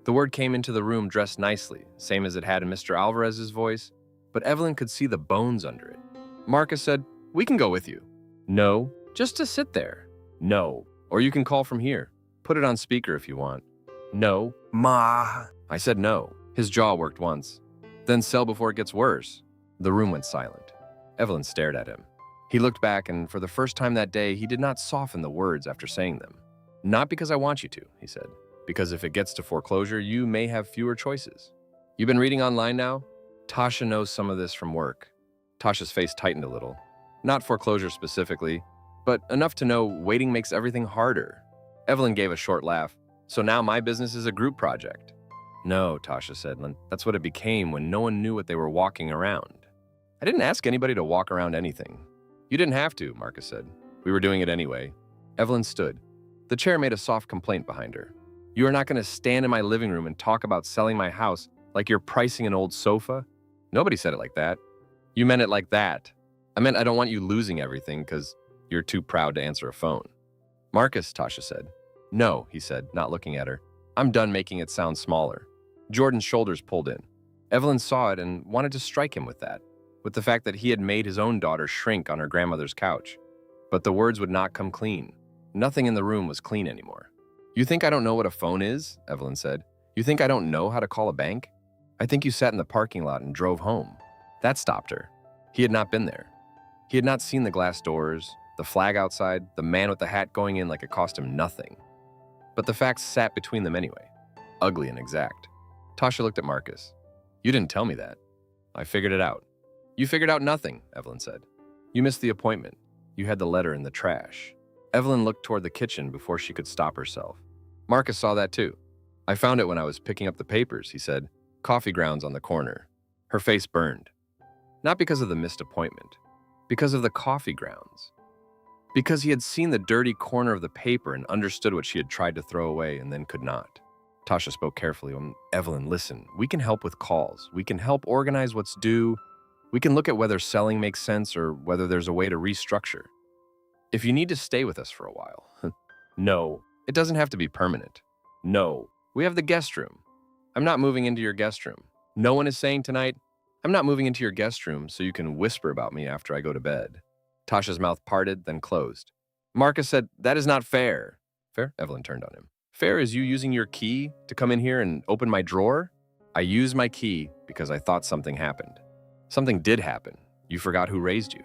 Speaker 1: The word came into the room dressed nicely, same as it had in Mr. Alvarez's voice, but Evelyn could see the bones under it. Marcus said, we can go with you. No, just to sit there. No, or you can call from here. Put it on speaker if you want. No. Ma. I said no. His jaw worked once. Then sell before it gets worse. The room went silent. Evelyn stared at him. He looked back, and for the first time that day, he did not soften the words after saying them. Not because I want you to, he said. Because if it gets to foreclosure, you may have fewer choices. You've been reading online now? Tasha knows some of this from work. Tasha's face tightened a little. Not foreclosure specifically, but enough to know waiting makes everything harder. Evelyn gave a short laugh. So now my business is a group project. No, Tasha said. That's what it became when no one knew what they were walking around. I didn't ask anybody to walk around anything. You didn't have to, Marcus said. We were doing it anyway. Evelyn stood. The chair made a soft complaint behind her. You are not going to stand in my living room and talk about selling my house like you're pricing an old sofa? Nobody said it like that. You meant it like that. I meant I don't want you losing everything because you're too proud to answer a phone. Marcus, Tasha said. No, he said, not looking at her. I'm done making it sound smaller. Jordan's shoulders pulled in. Evelyn saw it and wanted to strike him with that, with the fact that he had made his own daughter shrink on her grandmother's couch. But the words would not come clean. Nothing in the room was clean anymore. You think I don't know what a phone is? Evelyn said. You think I don't know how to call a bank? I think you sat in the parking lot and drove home. That stopped her. He had not been there. He had not seen the glass doors, the flag outside, the man with the hat going in like it cost him nothing. But the facts sat between them anyway. Ugly and exact. Tasha looked at Marcus. You didn't tell me that. I figured it out. You figured out nothing, Evelyn said. You missed the appointment. You had the letter in the trash. Evelyn looked toward the kitchen before she could stop herself. Marcus saw that too. I found it when I was picking up the papers, he said. Coffee grounds on the corner. Her face burned. Not because of the missed appointment, because of the coffee grounds. Because he had seen the dirty corner of the paper and understood what she had tried to throw away and then could not. Tasha spoke carefully. Evelyn, listen, we can help with calls. We can help organize what's due. We can look at whether selling makes sense or whether there's a way to restructure. If you need to stay with us for a while. No, it doesn't have to be permanent. No, we have the guest room. I'm not moving into your guest room. No one is saying tonight, I'm not moving into your guest room so you can whisper about me after I go to bed. Tasha's mouth parted, then closed. Marcus said, that is not fair. Fair? Evelyn turned on him. Fair is you using your key to come in here and open my drawer? I used my key because I thought something happened. Something did happen. You forgot who raised you.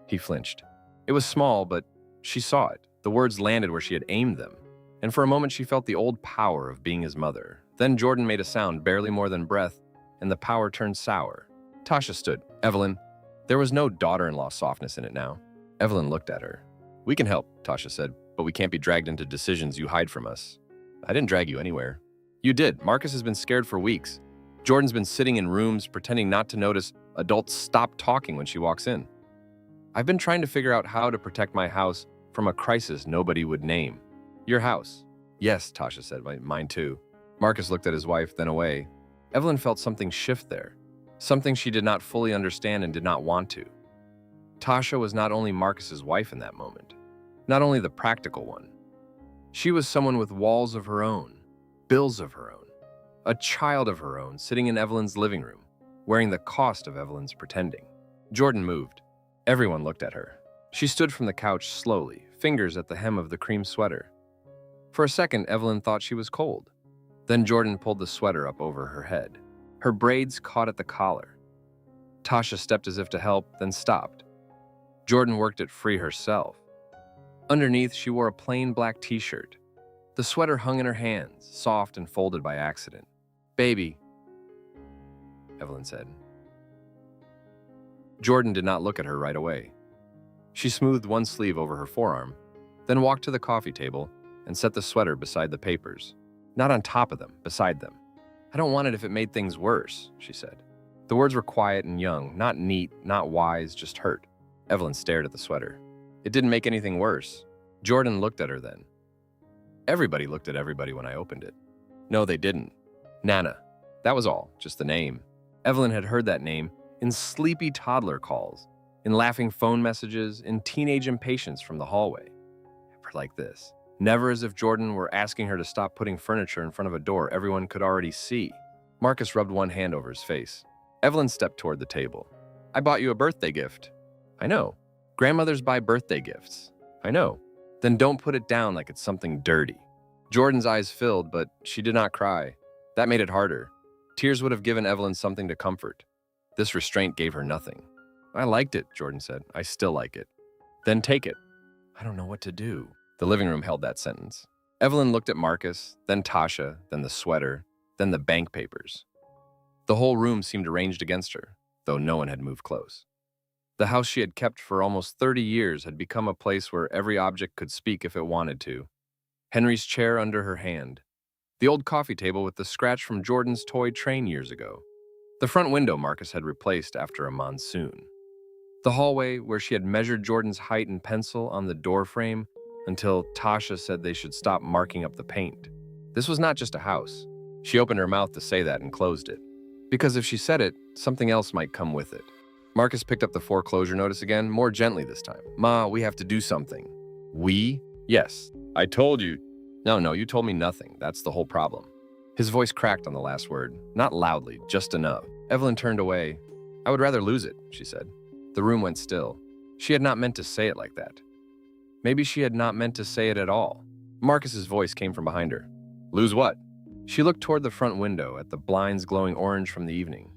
Speaker 1: He flinched. It was small, but she saw it. The words landed where she had aimed them. And for a moment she felt the old power of being his mother. Then Jordan made a sound barely more than breath, and the power turned sour. Tasha stood. Evelyn, there was no daughter-in-law softness in it now. Evelyn looked at her. We can help, Tasha said, but we can't be dragged into decisions you hide from us. I didn't drag you anywhere. You did. Marcus has been scared for weeks. Jordan's been sitting in rooms pretending not to notice adults stop talking when she walks in. I've been trying to figure out how to protect my house from a crisis nobody would name. Your house. Yes, Tasha said, mine too. Marcus looked at his wife, then away. Evelyn felt something shift there. Something she did not fully understand and did not want to. Tasha was not only Marcus's wife in that moment, not only the practical one. She was someone with walls of her own, bills of her own, a child of her own sitting in Evelyn's living room, wearing the cost of Evelyn's pretending. Jordan moved. Everyone looked at her. She stood from the couch slowly, fingers at the hem of the cream sweater. For a second, Evelyn thought she was cold. Then Jordan pulled the sweater up over her head. Her braids caught at the collar. Tasha stepped as if to help, then stopped. Jordan worked it free herself. Underneath, she wore a plain black t-shirt. The sweater hung in her hands, soft and folded by accident. Baby, Evelyn said. Jordan did not look at her right away. She smoothed one sleeve over her forearm, then walked to the coffee table and set the sweater beside the papers. Not on top of them, beside them. I don't want it if it made things worse, she said. The words were quiet and young, not neat, not wise, just hurt. Evelyn stared at the sweater. It didn't make anything worse. Jordan looked at her then. Everybody looked at everybody when I opened it. No, they didn't. Nana. That was all, just the name. Evelyn had heard that name in sleepy toddler calls, in laughing phone messages, in teenage impatience from the hallway. Never like this. Never as if Jordan were asking her to stop putting furniture in front of a door everyone could already see. Marcus rubbed one hand over his face. Evelyn stepped toward the table. I bought you a birthday gift. I know. Grandmothers buy birthday gifts. I know. Then don't put it down like it's something dirty. Jordan's eyes filled, but she did not cry. That made it harder. Tears would have given Evelyn something to comfort. This restraint gave her nothing. I liked it, Jordan said. I still like it. Then take it. I don't know what to do. The living room held that sentence. Evelyn looked at Marcus, then Tasha, then the sweater, then the bank papers. The whole room seemed arranged against her, though no one had moved close. The house she had kept for almost 30 years had become a place where every object could speak if it wanted to. Henry's chair under her hand. The old coffee table with the scratch from Jordan's toy train years ago. The front window Marcus had replaced after a monsoon. The hallway where she had measured Jordan's height in pencil on the door frame until Tasha said they should stop marking up the paint. This was not just a house. She opened her mouth to say that and closed it. Because if she said it, something else might come with it. Marcus picked up the foreclosure notice again, more gently this time. Ma, we have to do something. We? Yes. I told you. No, you told me nothing. That's the whole problem. His voice cracked on the last word. Not loudly, just enough. Evelyn turned away. I would rather lose it, she said. The room went still. She had not meant to say it like that. Maybe she had not meant to say it at all. Marcus's voice came from behind her. Lose what? She looked toward the front window at the blinds glowing orange from the evening.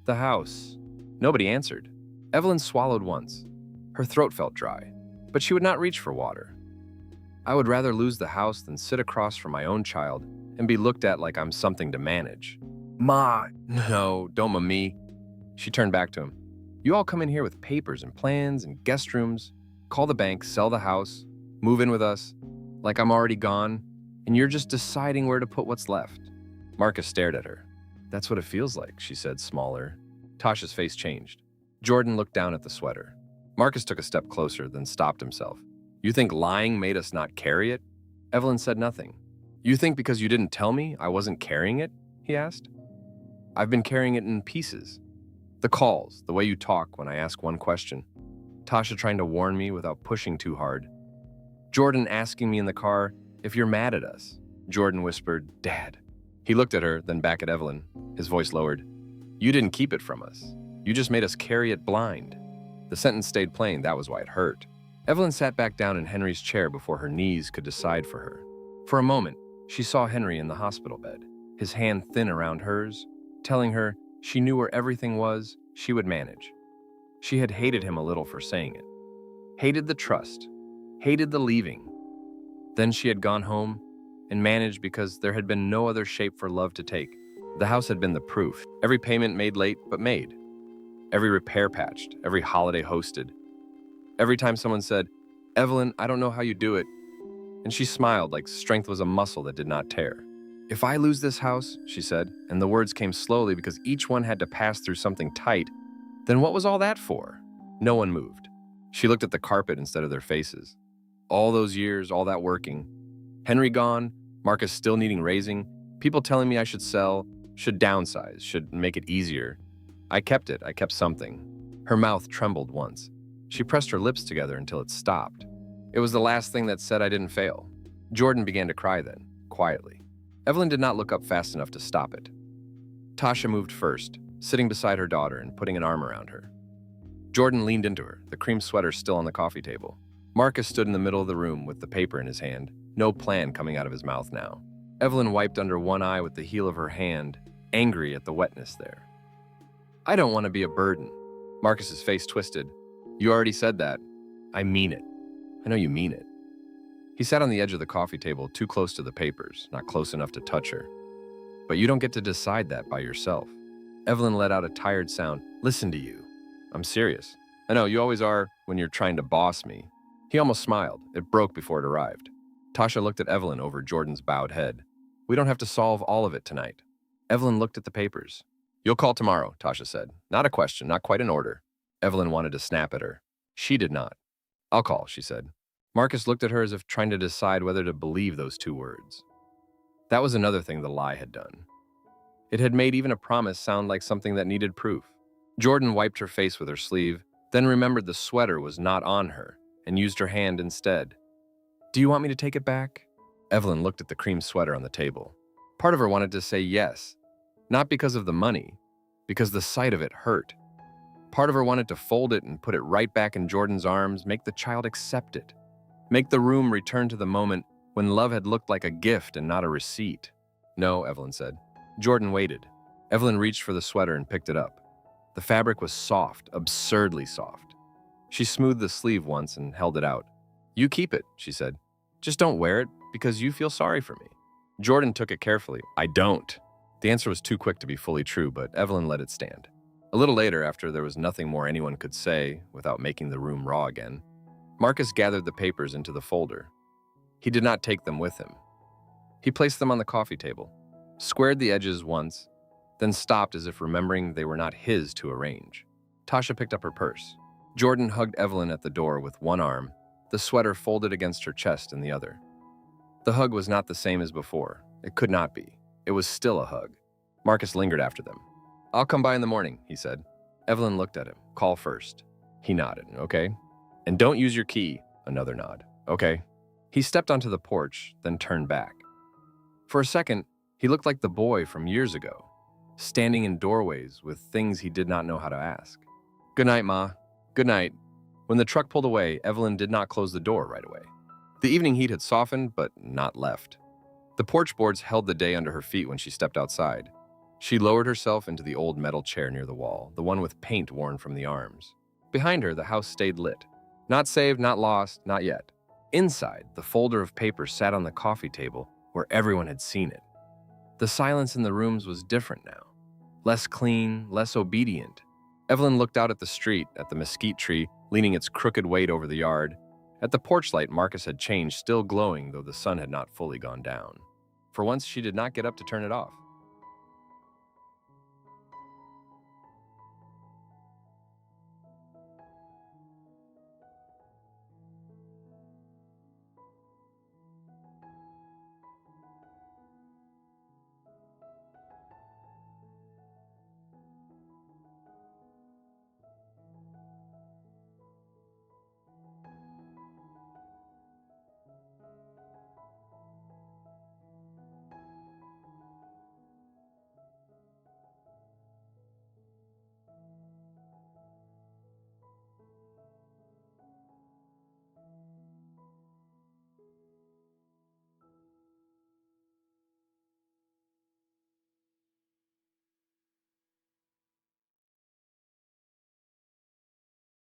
Speaker 1: The house. Nobody answered. Evelyn swallowed once. Her throat felt dry, but she would not reach for water. I would rather lose the house than sit across from my own child and be looked at like I'm something to manage. Ma, no, don't ma me. She turned back to him. You all come in here with papers and plans and guest rooms, call the bank, sell the house. Move in with us, like I'm already gone, and you're just deciding where to put what's left. Marcus stared at her. That's what it feels like, she said, smaller. Tasha's face changed. Jordan looked down at the sweater. Marcus took a step closer, then stopped himself. You think lying made us not carry it? Evelyn said nothing. You think because you didn't tell me I wasn't carrying it? He asked. I've been carrying it in pieces. The calls, the way you talk when I ask one question. Tasha trying to warn me without pushing too hard. Jordan asking me in the car if you're mad at us. Jordan whispered, Dad. He looked at her, then back at Evelyn. His voice lowered. You didn't keep it from us. You just made us carry it blind. The sentence stayed plain, that was why it hurt. Evelyn sat back down in Henry's chair before her knees could decide for her. For a moment, she saw Henry in the hospital bed, his hand thin around hers, telling her she knew where everything was, she would manage. She had hated him a little for saying it. Hated the trust. Hated the leaving. Then she had gone home and managed because there had been no other shape for love to take. The house had been the proof. Every payment made late, but made. Every repair patched, every holiday hosted. Every time someone said, Evelyn, I don't know how you do it, and she smiled like strength was a muscle that did not tear. If I lose this house, she said, and the words came slowly because each one had to pass through something tight, then what was all that for? No one moved. She looked at the carpet instead of their faces. All those years, all that working. Henry gone, Marcus still needing raising, people telling me I should sell, should downsize, should make it easier. I kept it, I kept something. Her mouth trembled once. She pressed her lips together until it stopped. It was the last thing that said I didn't fail. Jordan began to cry then, quietly. Evelyn did not look up fast enough to stop it. Tasha moved first, sitting beside her daughter and putting an arm around her. Jordan leaned into her, the cream sweater still on the coffee table. Marcus stood in the middle of the room with the paper in his hand, no plan coming out of his mouth now. Evelyn wiped under one eye with the heel of her hand, angry at the wetness there. I don't want to be a burden. Marcus's face twisted. You already said that. I mean it. I know you mean it. He sat on the edge of the coffee table, too close to the papers, not close enough to touch her. But you don't get to decide that by yourself. Evelyn let out a tired sound. Listen to you. I'm serious. I know, you always are when you're trying to boss me. He almost smiled. It broke before it arrived. Tasha looked at Evelyn over Jordan's bowed head. We don't have to solve all of it tonight. Evelyn looked at the papers. You'll call tomorrow, Tasha said. Not a question, not quite an order. Evelyn wanted to snap at her. She did not. I'll call, she said. Marcus looked at her as if trying to decide whether to believe those two words. That was another thing the lie had done. It had made even a promise sound like something that needed proof. Jordan wiped her face with her sleeve, then remembered the sweater was not on her, and used her hand instead. Do you want me to take it back? Evelyn looked at the cream sweater on the table. Part of her wanted to say yes, not because of the money, because the sight of it hurt. Part of her wanted to fold it and put it right back in Jordan's arms, make the child accept it. Make the room return to the moment when love had looked like a gift and not a receipt. No, Evelyn said. Jordan waited. Evelyn reached for the sweater and picked it up. The fabric was soft, absurdly soft. She smoothed the sleeve once and held it out. You keep it, she said. Just don't wear it because you feel sorry for me. Jordan took it carefully. I don't. The answer was too quick to be fully true, but Evelyn let it stand. A little later, after there was nothing more anyone could say without making the room raw again, Marcus gathered the papers into the folder. He did not take them with him. He placed them on the coffee table, squared the edges once, then stopped as if remembering they were not his to arrange. Tasha picked up her purse. Jordan hugged Evelyn at the door with one arm, the sweater folded against her chest in the other. The hug was not the same as before. It could not be. It was still a hug. Marcus lingered after them. I'll come by in the morning, he said. Evelyn looked at him. Call first. He nodded, okay? And don't use your key. Another nod. Okay. He stepped onto the porch, then turned back. For a second, he looked like the boy from years ago, standing in doorways with things he did not know how to ask. Good night, Ma. Good night. When the truck pulled away, Evelyn did not close the door right away. The evening heat had softened, but not left. The porch boards held the day under her feet when she stepped outside. She lowered herself into the old metal chair near the wall, the one with paint worn from the arms. Behind her, the house stayed lit. Not saved, not lost, not yet. Inside, the folder of papers sat on the coffee table where everyone had seen it. The silence in the rooms was different now. Less clean, less obedient. Evelyn looked out at the street, at the mesquite tree, leaning its crooked weight over the yard. At the porch light, Marcus had changed, still glowing, though the sun had not fully gone down. For once, she did not get up to turn it off.